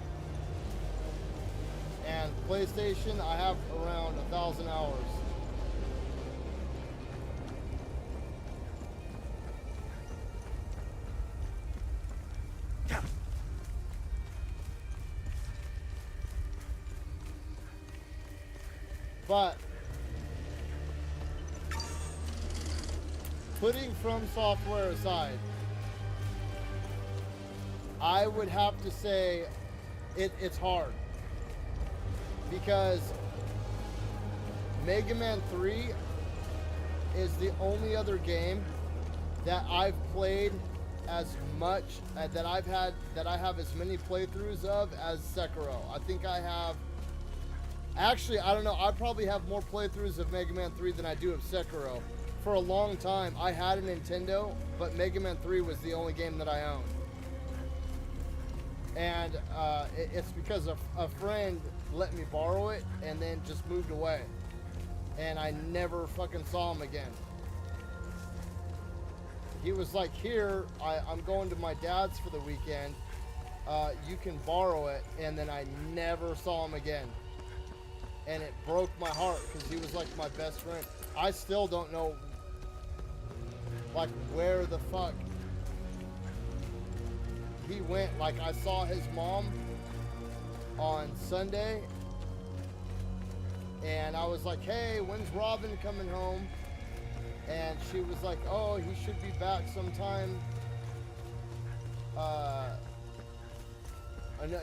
and PlayStation, I have around 1,000 hours. But putting From Software aside, I would have to say it's hard, because Mega Man 3 is the only other game that I've played as much that I have as many playthroughs of as Sekiro. I think I have, actually, I don't know, I probably have more playthroughs of Mega Man 3 than I do of Sekiro. For a long time, I had a Nintendo, but Mega Man 3 was the only game that I owned. And it's because a friend let me borrow it and then just moved away. And I never fucking saw him again. He was like, here, I'm going to my dad's for the weekend. You can borrow it. And then I never saw him again. And it broke my heart because he was like my best friend. I still don't know, like, where the fuck he went. Like, I saw his mom on Sunday, and I was like, hey, when's Robin coming home? And she was like, oh, he should be back sometime.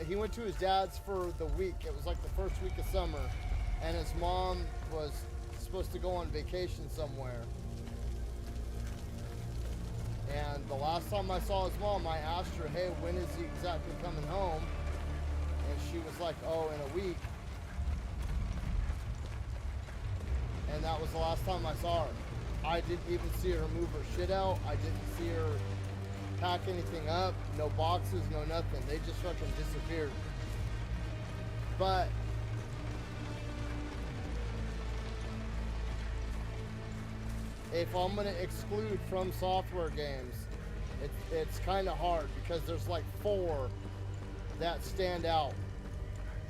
He went to his dad's for the week. It was like the first week of summer, and his mom was supposed to go on vacation somewhere. And the last time I saw his mom, I asked her, hey, when is he exactly coming home? And she was like, oh, in a week. And that was the last time I saw her. I didn't even see her move her shit out. I didn't see her pack anything up. No boxes, no nothing. They just fucking disappeared. But if I'm gonna exclude From Software games, it's kind of hard, because there's like 4 that stand out,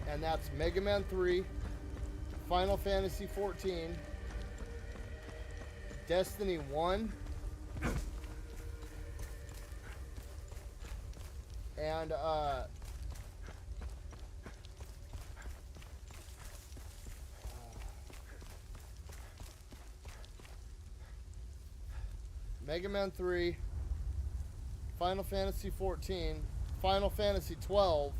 and that's Mega Man 3, Final Fantasy 14, Destiny 1, and Mega Man 3, Final Fantasy 14, Final Fantasy 12,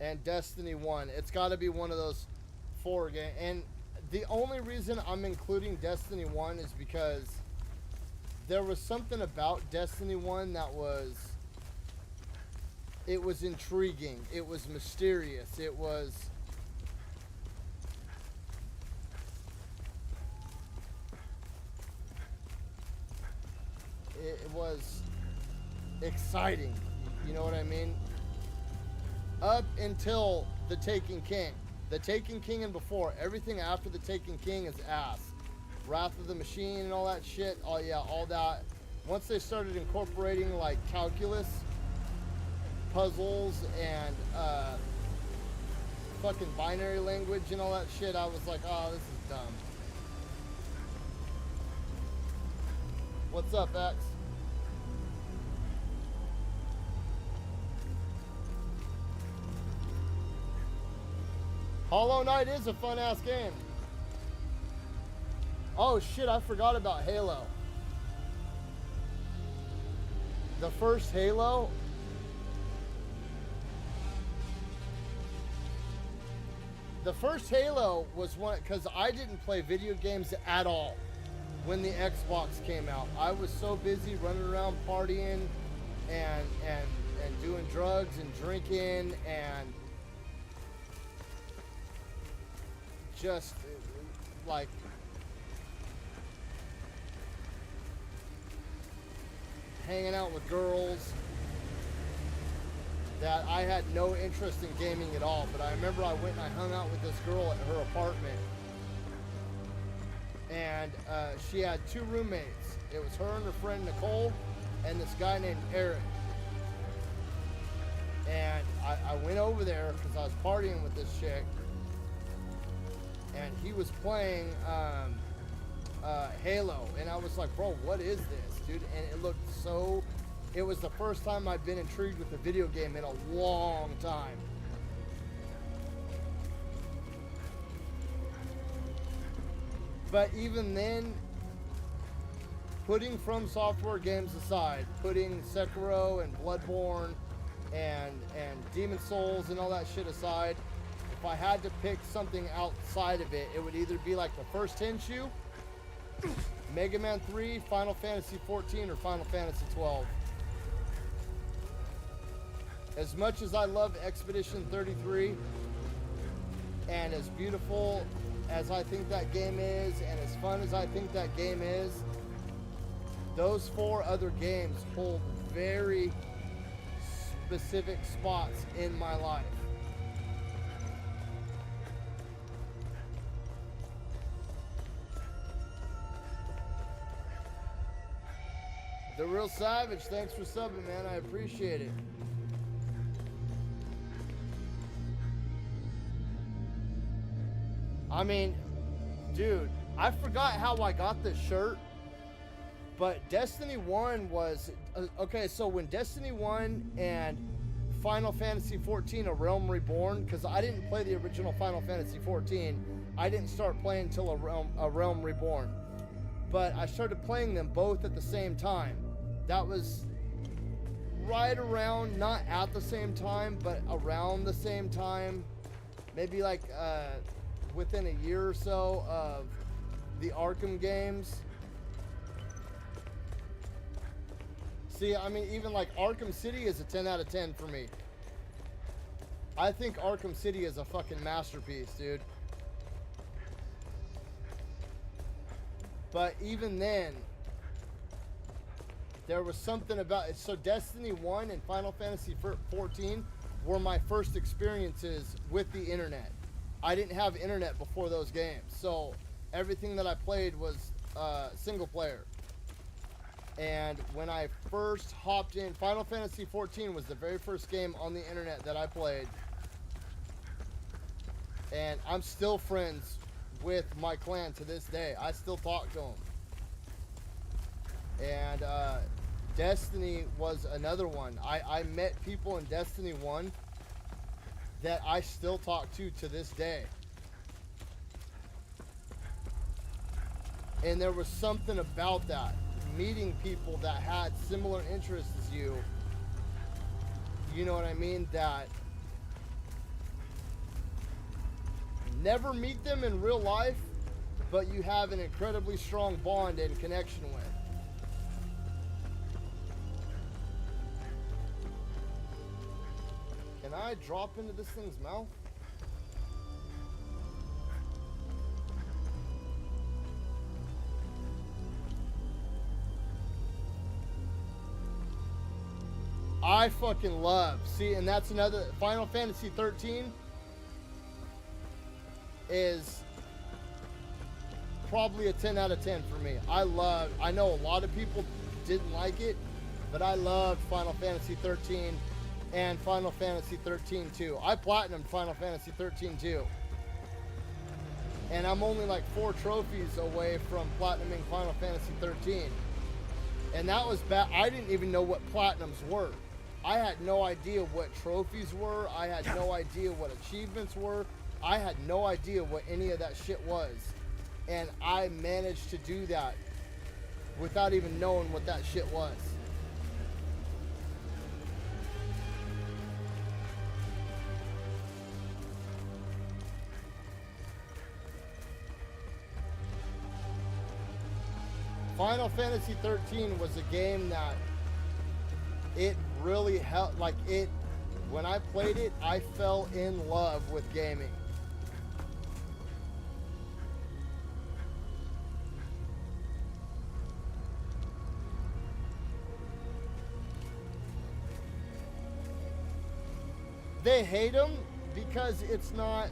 and Destiny 1. It's got to be one of those 4 games. And the only reason I'm including Destiny 1 is because there was something about Destiny 1 that was, it was intriguing. It was mysterious. It was exciting, you know what I mean? Up until The Taken King. The Taken King and before, everything after The Taken King is ass. Wrath of the Machine and all that shit, oh yeah, all that. Once they started incorporating like calculus, puzzles, and fucking binary language and all that shit, I was like, oh, this is dumb. What's up, X? Hollow Knight is a fun ass game. Oh shit, I forgot about Halo. The first Halo. The first Halo was one, because I didn't play video games at all when the Xbox came out. I was so busy running around partying and doing drugs and drinking and just like hanging out with girls that I had no interest in gaming at all. But I remember I went and I hung out with this girl at her apartment, and she had 2 roommates. It was her and her friend Nicole and this guy named Eric. And I went over there because I was partying with this chick, and he was playing Halo, and I was like, bro, what is this, dude? And it looked so... It was the first time I'd been intrigued with a video game in a long time. But even then, putting From Software games aside, putting Sekiro and Bloodborne and Demon Souls and all that shit aside, if I had to pick something outside of it, it would either be like the first Henshu, Mega Man 3, Final Fantasy 14, or Final Fantasy 12. As much as I love Expedition 33, and as beautiful as I think that game is, and as fun as I think that game is, those 4 other games hold very specific spots in my life. The Real Savage, thanks for subbing, man. I appreciate it. I mean, dude, I forgot how I got this shirt, but Destiny 1 was... okay, so when Destiny 1 and Final Fantasy 14, A Realm Reborn, because I didn't play the original Final Fantasy 14, I didn't start playing until A Realm Reborn. But I started playing them both at the same time. That was right around, not at the same time, but around the same time. Maybe like within a year or so of the Arkham games. See, I mean, even like Arkham City is a 10 out of 10 for me. I think Arkham City is a fucking masterpiece, dude. But even then, there was something about it. So Destiny 1 and Final Fantasy 14 were my first experiences with the internet. I didn't have internet before those games. So everything that I played was single player. And when I first hopped in, Final Fantasy 14 was the very first game on the internet that I played. And I'm still friends with my clan to this day. I still talk to them. And Destiny was another one. I met people in Destiny 1 that I still talk to this day. And there was something about that. Meeting people that had similar interests as you. You know what I mean? That never meet them in real life, but you have an incredibly strong bond and connection with. Can I drop into this thing's mouth? I fucking love. See, and that's another... Final Fantasy 13 is probably a 10 out of 10 for me. I know a lot of people didn't like it, but I loved Final Fantasy 13 and Final Fantasy 13 2. I platinumed Final Fantasy 13 2. And I'm only like 4 trophies away from platinuming Final Fantasy 13. And that was bad. I didn't even know what platinums were. I had no idea what trophies were. I had no idea what achievements were. I had no idea what any of that shit was. And I managed to do that without even knowing what that shit was. Final Fantasy 13 was a game that it really helped. Like, it, when I played it, I fell in love with gaming. They hate them because it's not.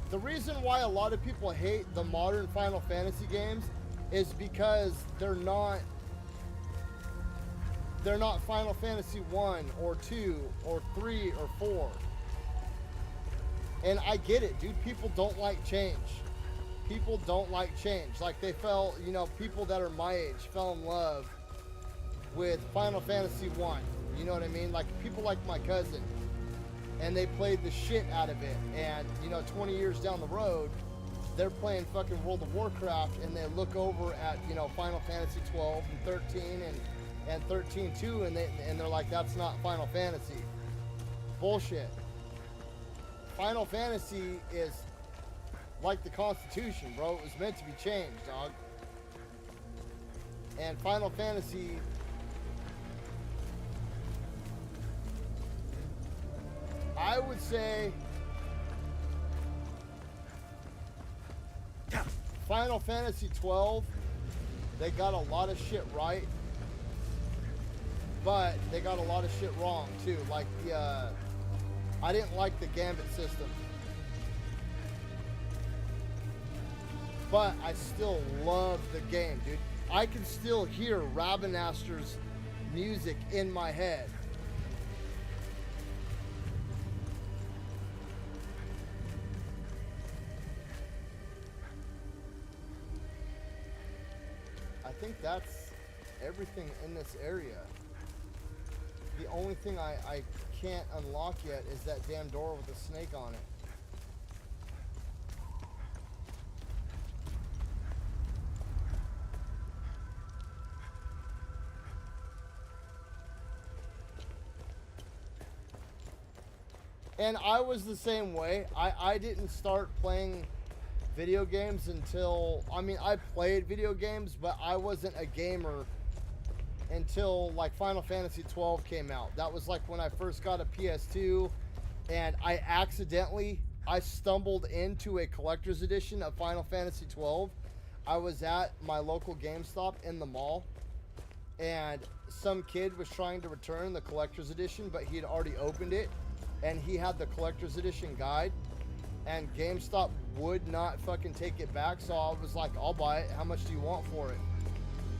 The reason why a lot of people hate the modern Final Fantasy games is because they're not Final Fantasy 1 or 2 or 3 or 4. And I get it, dude. People don't like change. People don't like change. Like, they fell, you know, people that are my age fell in love with Final Fantasy 1. You know what I mean? Like, people like my cousin. And they played the shit out of it. And, you know, 20 years down the road, they're playing fucking World of Warcraft, and they look over at, you know, Final Fantasy 12 and 13 and 13 too, and they're like, that's not Final Fantasy. Bullshit. Final Fantasy is like the Constitution, bro. It was meant to be changed, dog. And Final Fantasy, I would say Final Fantasy 12, they got a lot of shit right, but they got a lot of shit wrong too. Like the, I didn't like the Gambit system, but I still love the game, dude. I can still hear Rabanastor's music in my head. I think that's everything in this area. The only thing I can't unlock yet is that damn door with a snake on it. And I was the same way. I didn't start playing video games until, I mean, I played video games, but I wasn't a gamer until like Final Fantasy 12 came out. That was like when I first got a PS2, and I stumbled into a collector's edition of Final Fantasy 12. I was at my local GameStop in the mall, and some kid was trying to return the collector's edition, but he had already opened it, and he had the collector's edition guide, and GameStop would not fucking take it back. So I was like, I'll buy it. How much do you want for it?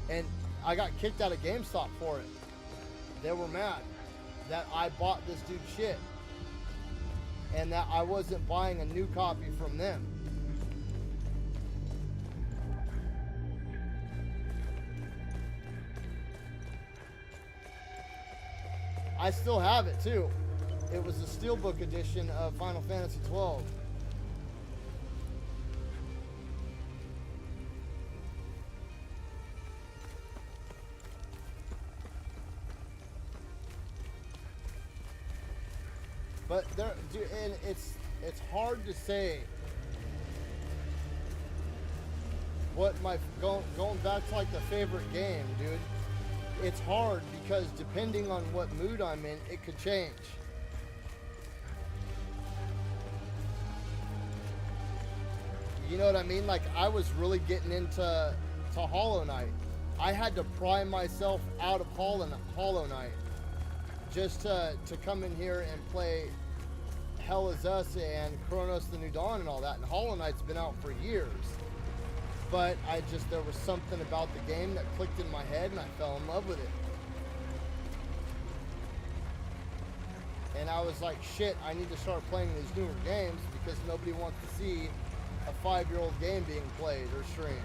And I got kicked out of GameStop for it. They were mad that I bought this dude shit and that I wasn't buying a new copy from them. I still have it too. It was a Steelbook edition of Final Fantasy 12. But there, dude, and it's hard to say what my going back to like the favorite game, dude. It's hard because depending on what mood I'm in, it could change. You know what I mean? Like, I was really getting into Hollow Knight. I had to pry myself out of Hollow Knight just to come in here and play Hell Is Us and Chronos the New Dawn and all that. And Hollow Knight's been out for years. But there was something about the game that clicked in my head and I fell in love with it. And I was like, shit, I need to start playing these newer games because nobody wants to see a 5-year-old game being played or streamed.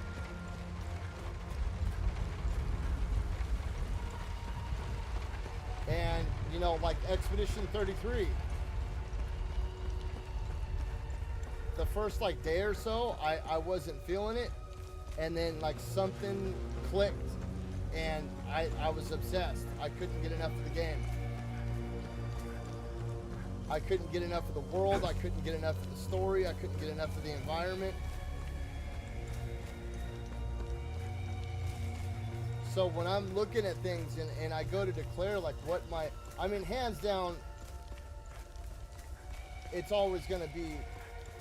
And, you know, like Expedition 33. first like day or so, I wasn't feeling it, and then like something clicked, and I was obsessed. I couldn't get enough of the game. I couldn't get enough of the world. I couldn't get enough of the story. I couldn't get enough of the environment. So when I'm looking at things and I go to declare like what my, I mean, hands down, it's always going to be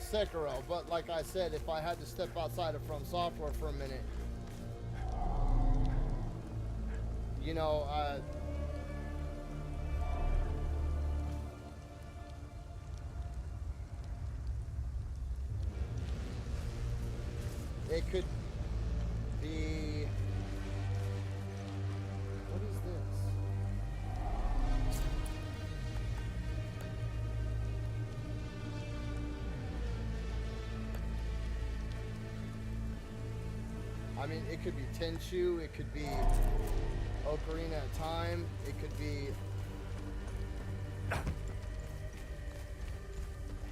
Sekiro. But like I said, if I had to step outside of From Software for a minute, you know, it could be, what is this? I mean, it could be Tenchu, it could be Ocarina of Time, it could be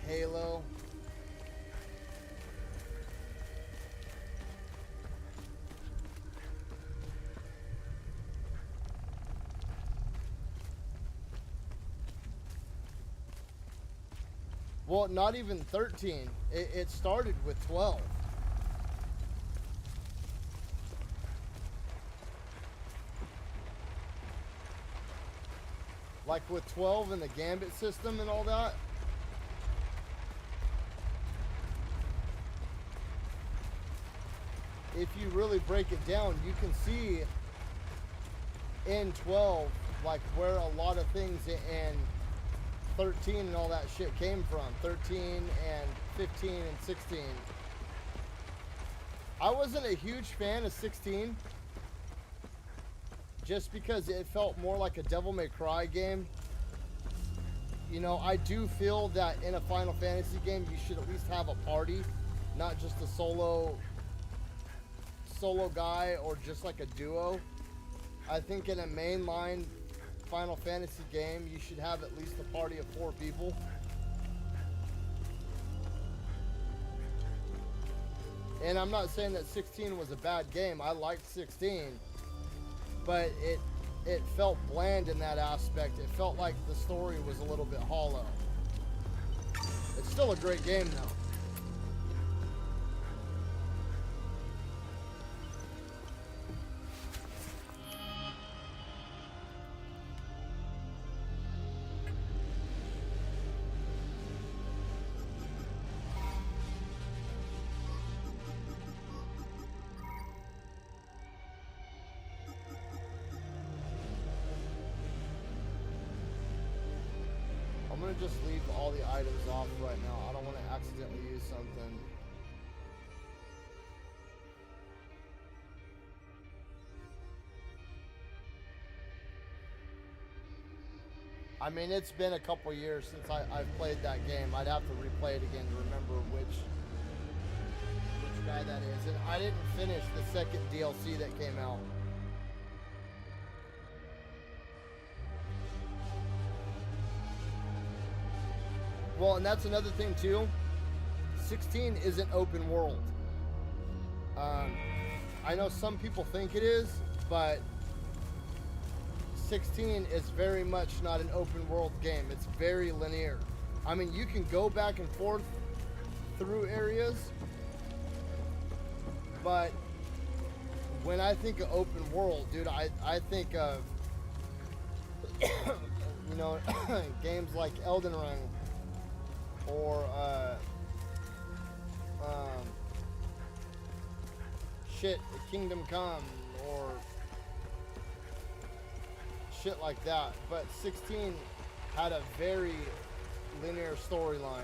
Halo. Well, not even 13. It started with 12. Like with 12 and the Gambit system and all that. If you really break it down, you can see in 12 like where a lot of things in 13 and all that shit came from. 13 and 15 and 16. I wasn't a huge fan of 16 just because it felt more like a Devil May Cry game. You know, I do feel that in a Final Fantasy game you should at least have a party, not just a solo guy or just like a duo. I think in a mainline Final Fantasy game, you should have at least a party of 4 people. And I'm not saying that 16 was a bad game. I liked 16, but it felt bland in that aspect. It felt like the story was a little bit hollow. It's still a great game though. I'm gonna just leave all the items off right now. I don't want to accidentally use something. I mean, it's been a couple years since I've played that game. I'd have to replay it again to remember which guy that is. And I didn't finish the second DLC that came out. Well, and that's another thing too. 16 isn't open world. I know some people think it is, but 16 is very much not an open world game. It's very linear. I mean, you can go back and forth through areas, but when I think of open world, dude, I think of you know, games like Elden Ring, or Kingdom Come, or shit like that. But 16 had a very linear storyline.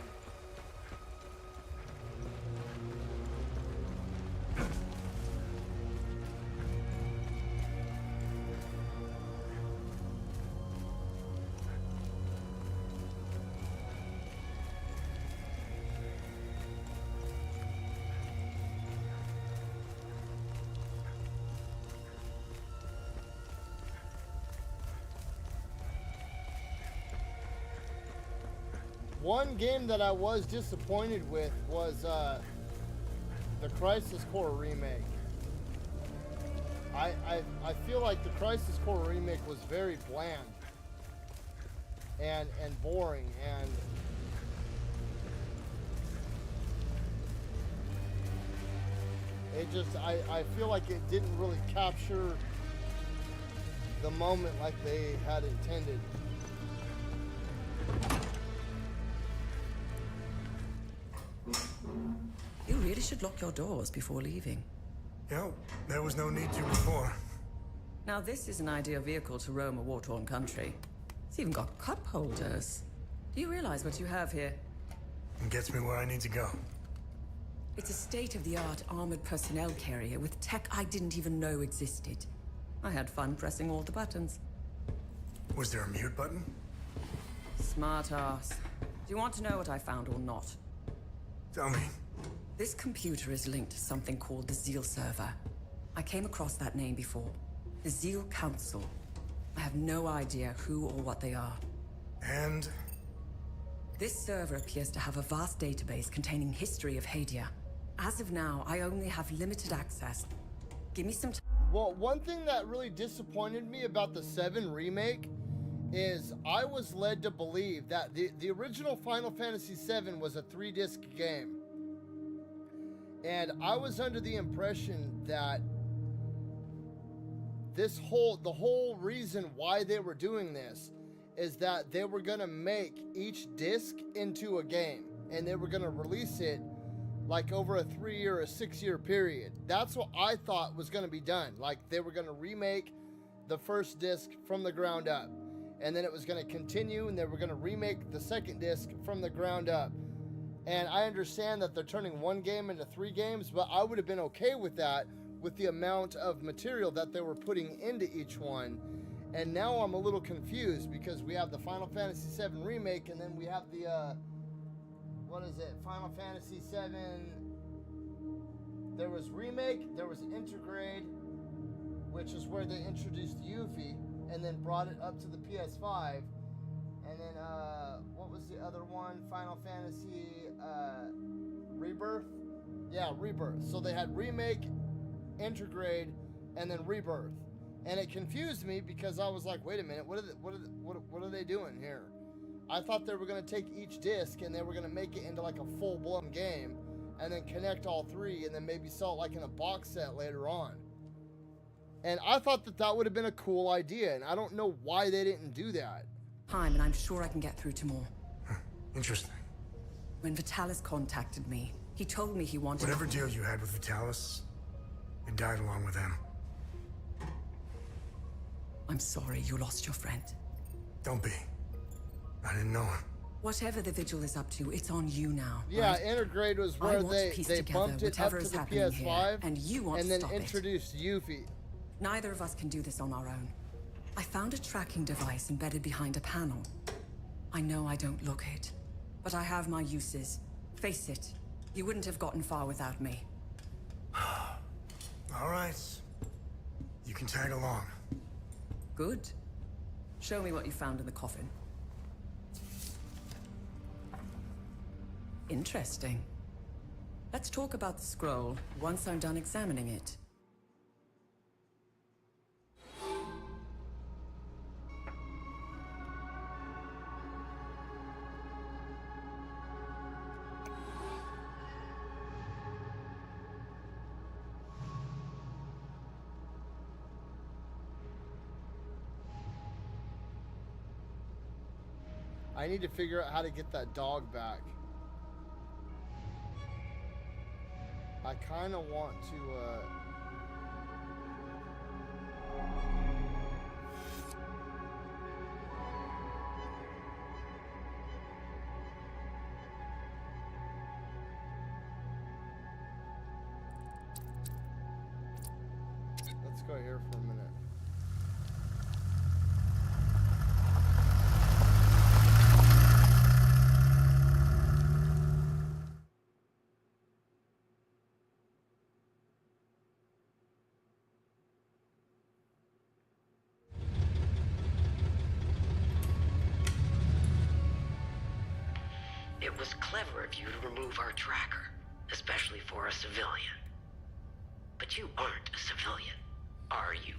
One game that I was disappointed with was the Crisis Core remake. I feel like the Crisis Core remake was very bland and boring, and it just, I feel like it didn't really capture the moment like they had intended. You really should lock your doors before leaving. Yeah, there was no need to before. Now this is an ideal vehicle to roam a war-torn country. It's even got cup holders. Do you realize what you have here? It gets me where I need to go. It's a state-of-the-art armored personnel carrier with tech I didn't even know existed. I had fun pressing all the buttons. Was there a mute button? Smart ass. Do you want to know what I found or not? Tell me. This computer is linked to something called the Zeal server. I came across that name before. The Zeal Council. I have no idea who or what they are. And? This server appears to have a vast database containing history of Hadia. As of now, I only have limited access. Give me some time. Well, one thing that really disappointed me about the 7 remake is I was led to believe that the original Final Fantasy VII was a 3-disc game. And I was under the impression that the whole reason why they were doing this is that they were going to make each disc into a game, and they were going to release it like over a 3 or a 6 year period. That's what I thought was going to be done. Like they were going to remake the first disc from the ground up, and then it was going to continue, and they were going to remake the second disc from the ground up. And I understand that they're turning one game into 3 games, but I would have been okay with that with the amount of material that they were putting into each one. And now I'm a little confused because we have the Final Fantasy VII remake, and then we have the, what is it, Final Fantasy VII, there was remake, there was Intergrade, which is where they introduced Yuffie, and then brought it up to the PS5, and then, what was the other one, Final Fantasy, Rebirth? Yeah, Rebirth. So they had remake, Intergrade, and then Rebirth. And it confused me because I was like, wait a minute, what are they doing here? I thought they were going to take each disc and they were going to make it into like a full-blown game and then connect all 3 and then maybe sell it like in a box set later on. And I thought that would have been a cool idea, and I don't know why they didn't do that. Time, and I'm sure I can get through to more. Interesting. When Vitalis contacted me, he told me he wanted... Whatever deal you had with Vitalis, it died along with him. I'm sorry you lost your friend. Don't be. I didn't know him. Whatever the Vigil is up to, it's on you now. Yeah, right? Intergrade was where they bumped it up to the PS5 and you want and to then stop introduced Yuffie. Neither of us can do this on our own. I found a tracking device embedded behind a panel. I know I don't look it, but I have my uses. Face it, you wouldn't have gotten far without me. All right. You can tag along. Good. Show me what you found in the coffin. Interesting. Let's talk about the scroll once I'm done examining it. I need to figure out how to get that dog back. I kind of want to, let's go here for a minute. It was clever of you to remove our tracker, especially for a civilian. But you aren't a civilian, are you?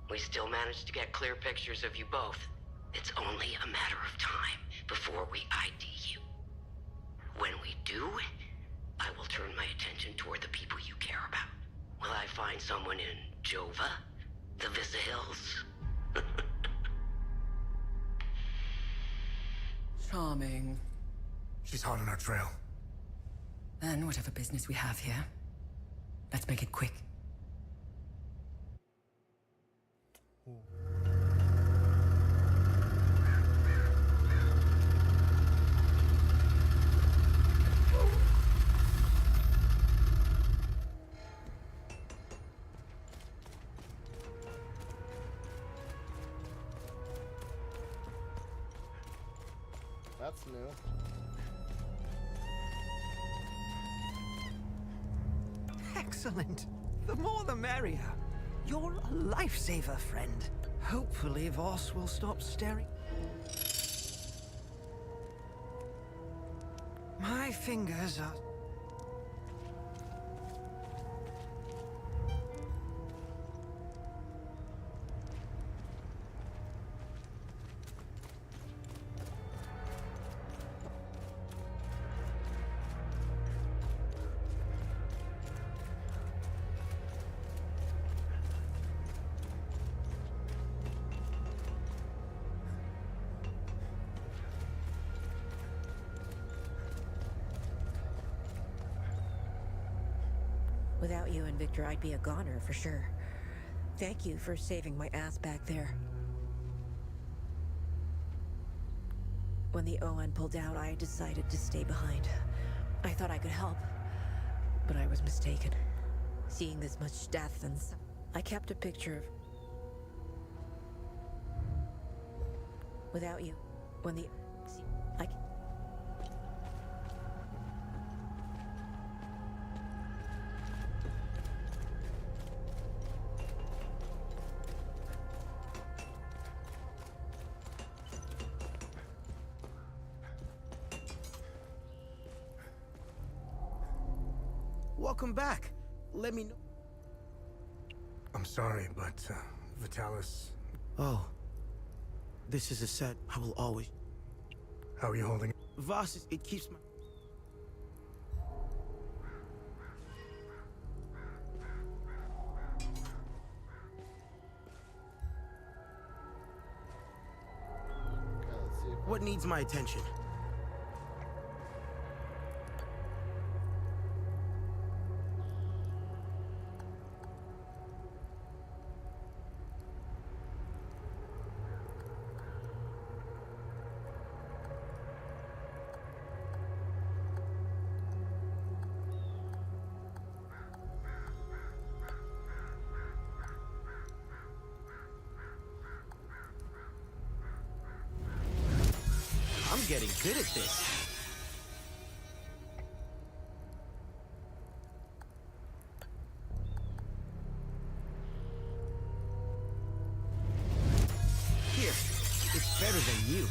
We still managed to get clear pictures of you both. It's only a matter of time before we ID you. When we do, I will turn my attention toward the people you care about. Will I find someone in Jova? The Vista Hills? Charming. She's hot on our trail. Then whatever business we have here, let's make it quick. That's new. Excellent. The more the merrier. You're a lifesaver, friend. Hopefully Voss will stop staring. My fingers are... Without you and Victor, I'd be a goner for sure. Thank you for saving my ass back there. When the ON pulled out, I decided to stay behind. I thought I could help, but I was mistaken. Seeing this much death and I kept a picture of... Without you, when the... I... Welcome back. Let me know. I'm sorry, but, Vitalis... Oh. This is a set I will always... How are you holding it? Voss, it keeps my... What needs my attention? I'm getting good at this. Here, it's better than you.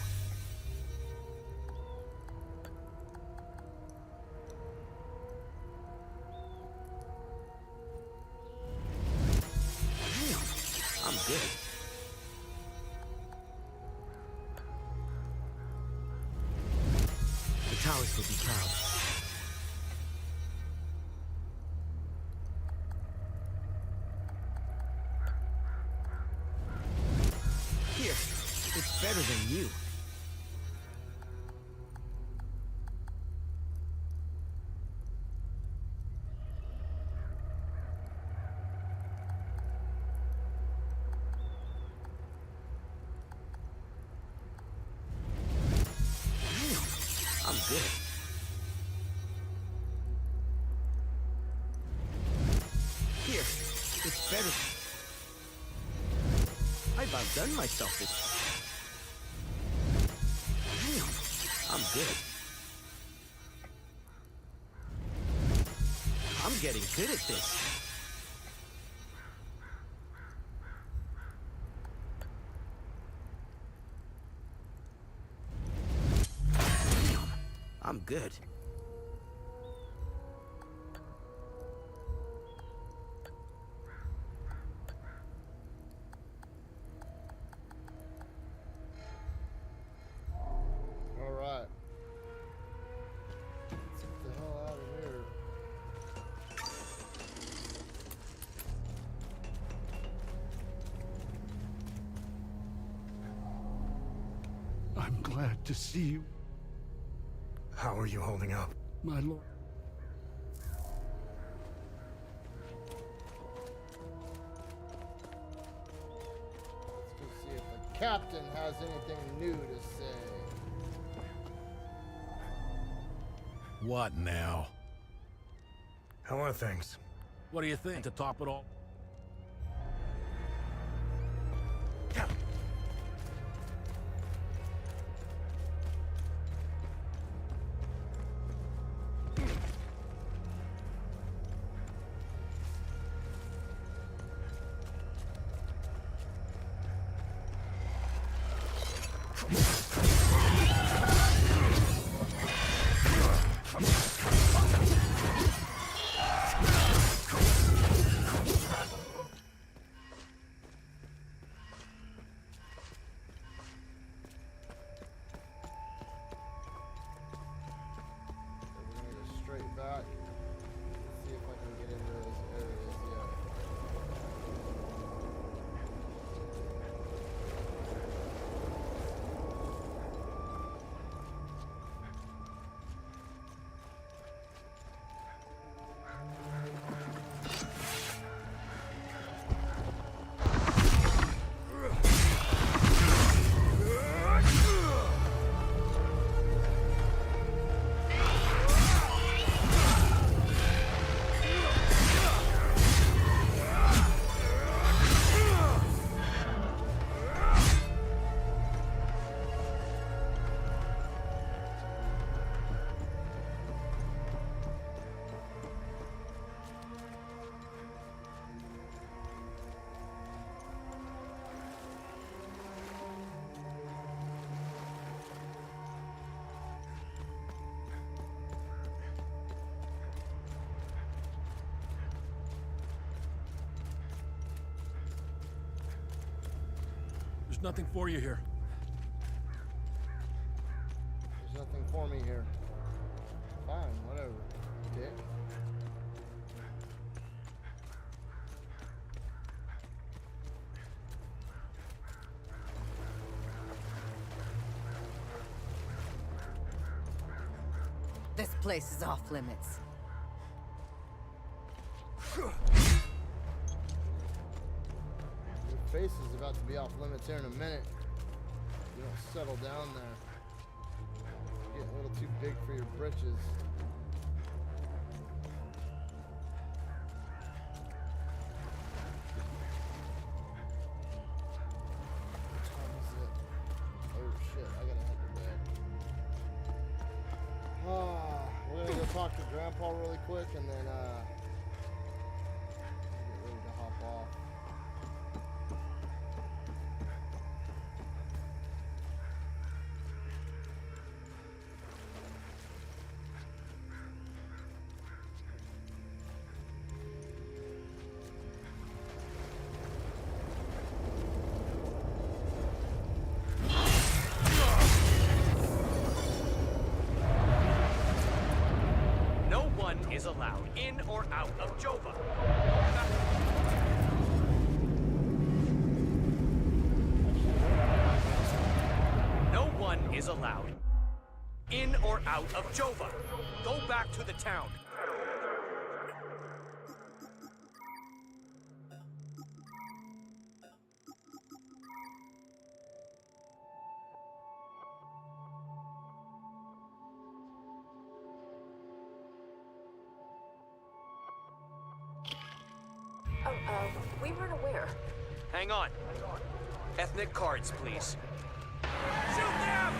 Damn, I'm good. Vitalis will be proud. Here, it's better than you. Damn, I'm good. Here, it's better. I've outdone myself this. Damn, I'm good. I'm getting good at this. good. All right. Let's get the hell out of here. I'm glad to see you, How are you holding up? my lord. Let's go see if the captain has anything new to say. What now? How are things? What do you think to top it all? We're gonna go straight back. See if I can get into those areas yet. There's nothing for you here. There's nothing for me here. Fine, whatever. Dick. This place is off limits. Your face is about to be off limits here in a minute. You don't settle down there. You're getting a little too big for your britches. What time is it? Oh shit, I gotta head to bed. We're gonna go talk to Grandpa really quick and then get ready to hop off. No one is allowed in or out of Jova. No one is allowed in or out of Jova. Go back to the town. We weren't aware. Hang on. Ethnic cards, please. Shoot them!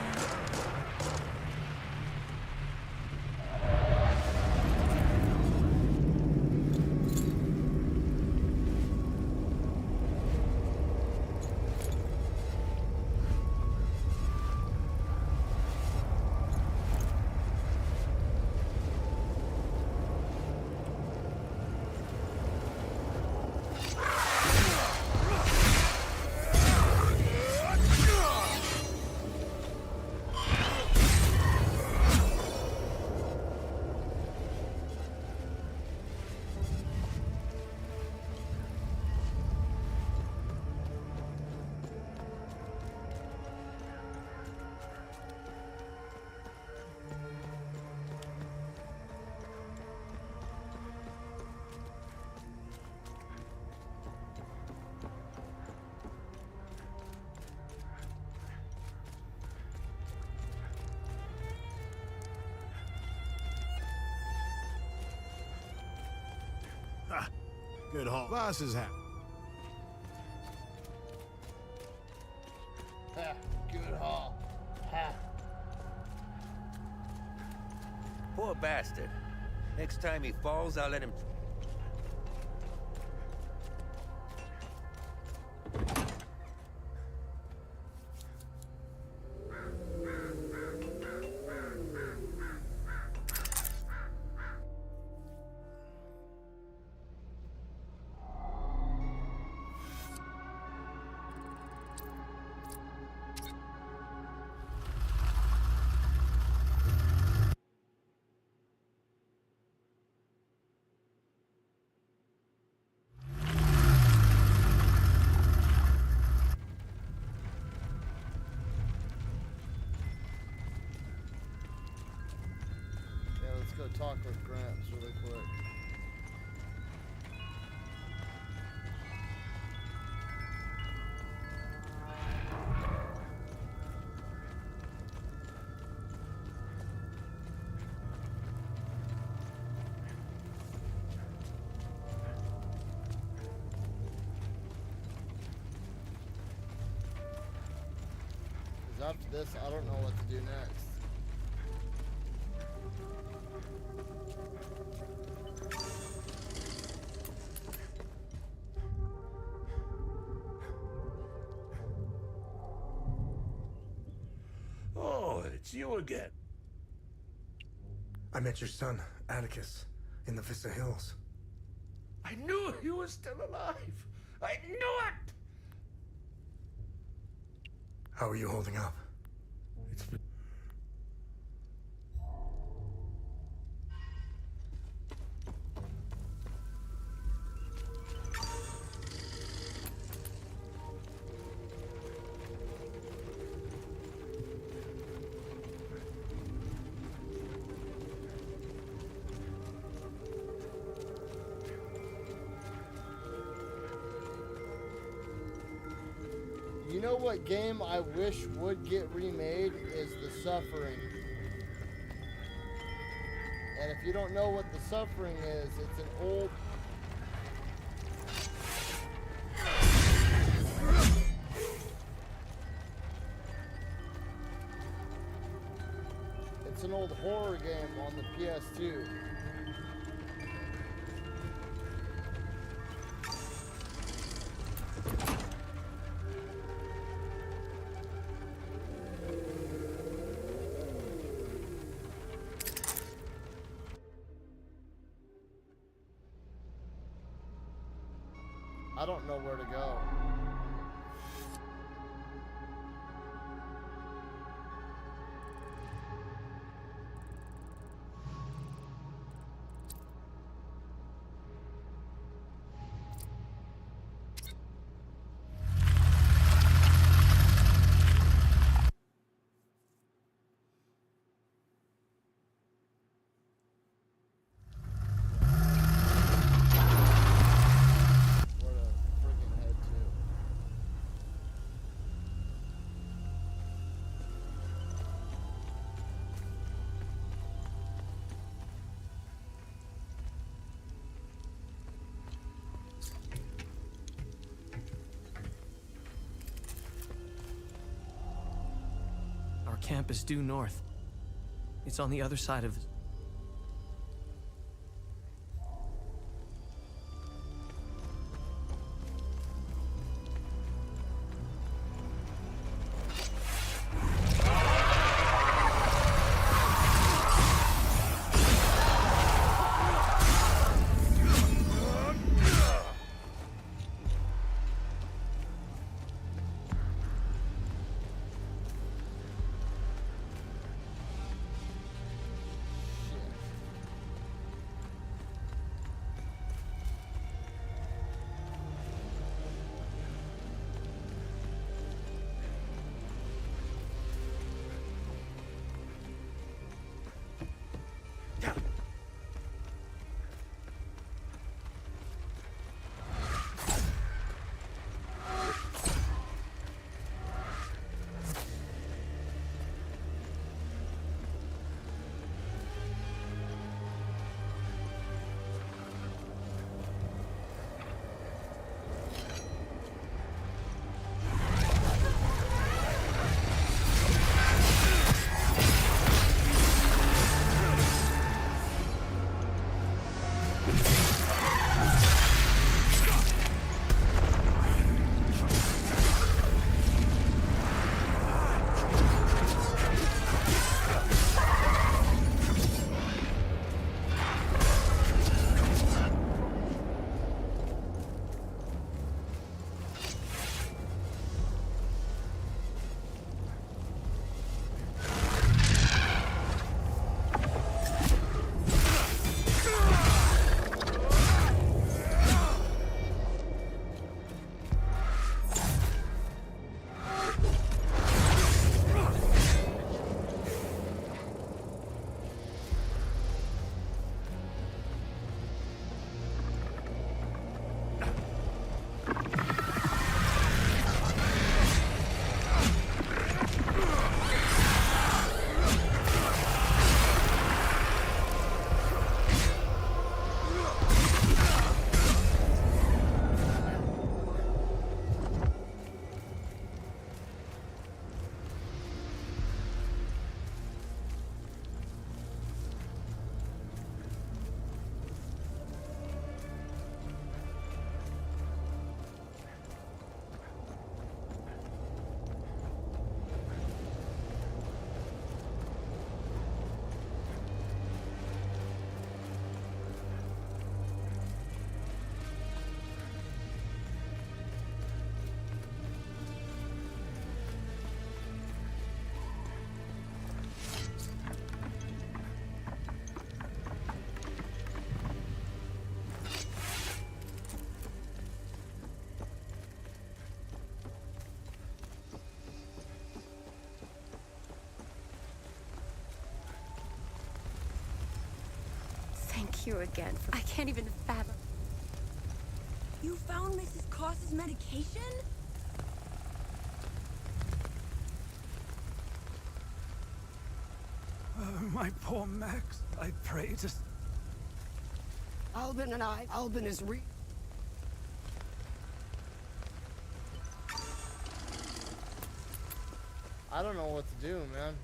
Good haul. Boss is happy. Ha, good haul. Ha. Poor bastard. Next time he falls, I'll let him... Yeah, let's go talk with Gramps really quick. Because after this, I don't know what to do next. Oh, it's you again. I met your son, Atticus, in the Vista Hills. I knew he was still alive. I knew it! How are you holding up? It's been... You know what game I wish would get remade is The Suffering. And if you don't know what The Suffering is, it's an old... It's an old horror game on the PS2. I don't know where to go. Where to freaking head to? Our camp is due north. It's on the other side of... Thank you again. I can't even fathom. You found Mrs. Cross's medication? My poor Max. I pray to... Albin is I don't know what to do, man.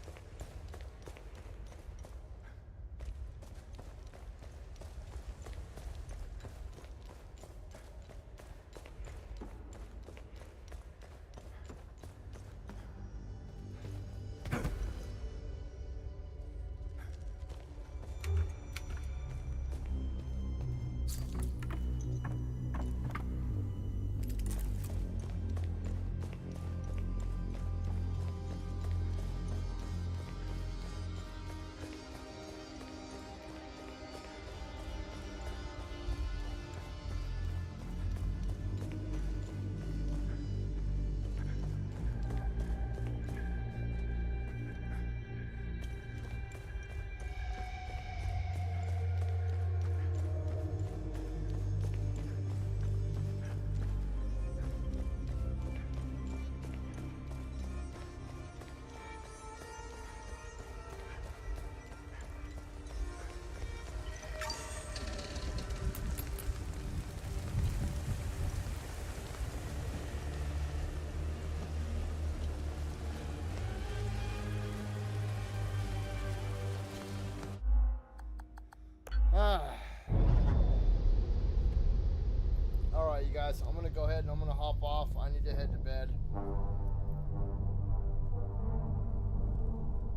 Alright, you guys, I'm gonna go ahead and I'm gonna hop off. I need to head to bed.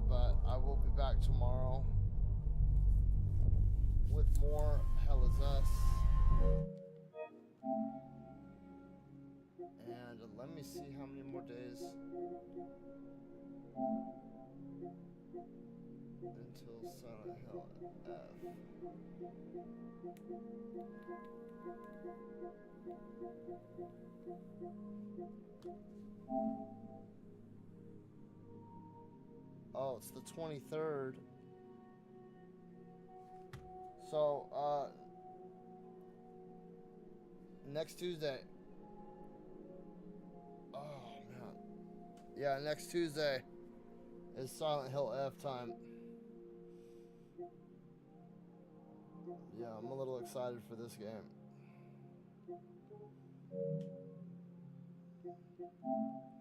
But I will be back tomorrow with more Hell Is Us. And let me see how many more days until Silent Hill F. Oh, it's the 23rd. So, next Tuesday. Oh, man. Yeah, next Tuesday is Silent Hill F time. Yeah, I'm a little excited for this game.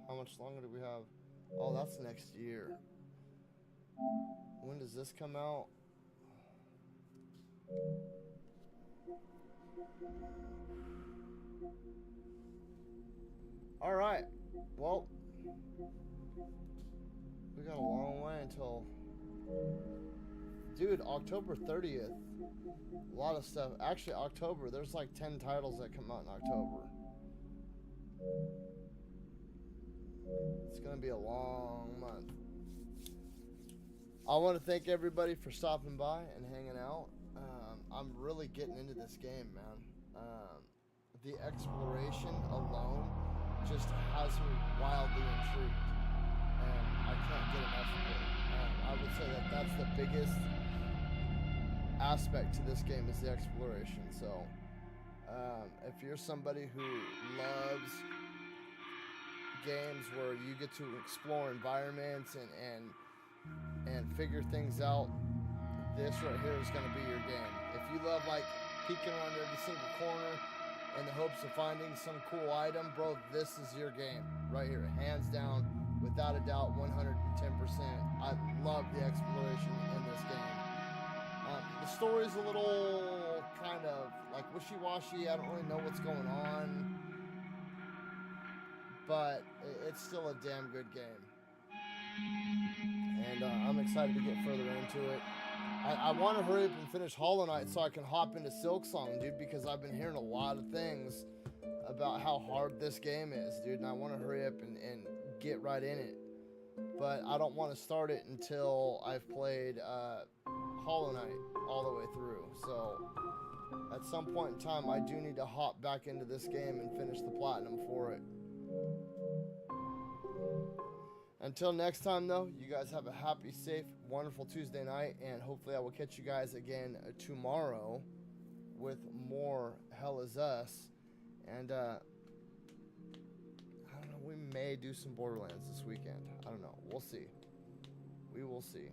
How much longer do we have? Oh, that's next year. When does this come out? Alright. Well, we got a long way until... Dude, October 30th. A lot of stuff. Actually, October. There's like 10 titles that come out in October. It's going to be a long month. I want to thank everybody for stopping by and hanging out. I'm really getting into this game, man. The exploration alone just has me wildly intrigued. And I can't get enough of it. I would say that that's the biggest aspect to this game is the exploration. So if you're somebody who loves games where you get to explore environments and figure things out, this right here is going to be your game. If you love like peeking around every single corner in the hopes of finding some cool item, bro, this is your game right here, hands down, without a doubt, 110%. I love the exploration in this game. The story's a little kind of like wishy-washy. I don't really know what's going on, but it's still a damn good game. And I'm excited to get further into it. I want to hurry up and finish Hollow Knight so I can hop into Silksong, dude, because I've been hearing a lot of things about how hard this game is, dude, and I want to hurry up and get right in it. But I don't want to start it until I've played Hollow Knight all the way through. So at some point in time, I do need to hop back into this game and finish the platinum for it. Until next time, though, you guys have a happy, safe, wonderful Tuesday night, and hopefully I will catch you guys again tomorrow with more Hell Is Us. And, I don't know, we may do some Borderlands this weekend. I don't know. We'll see. We will see.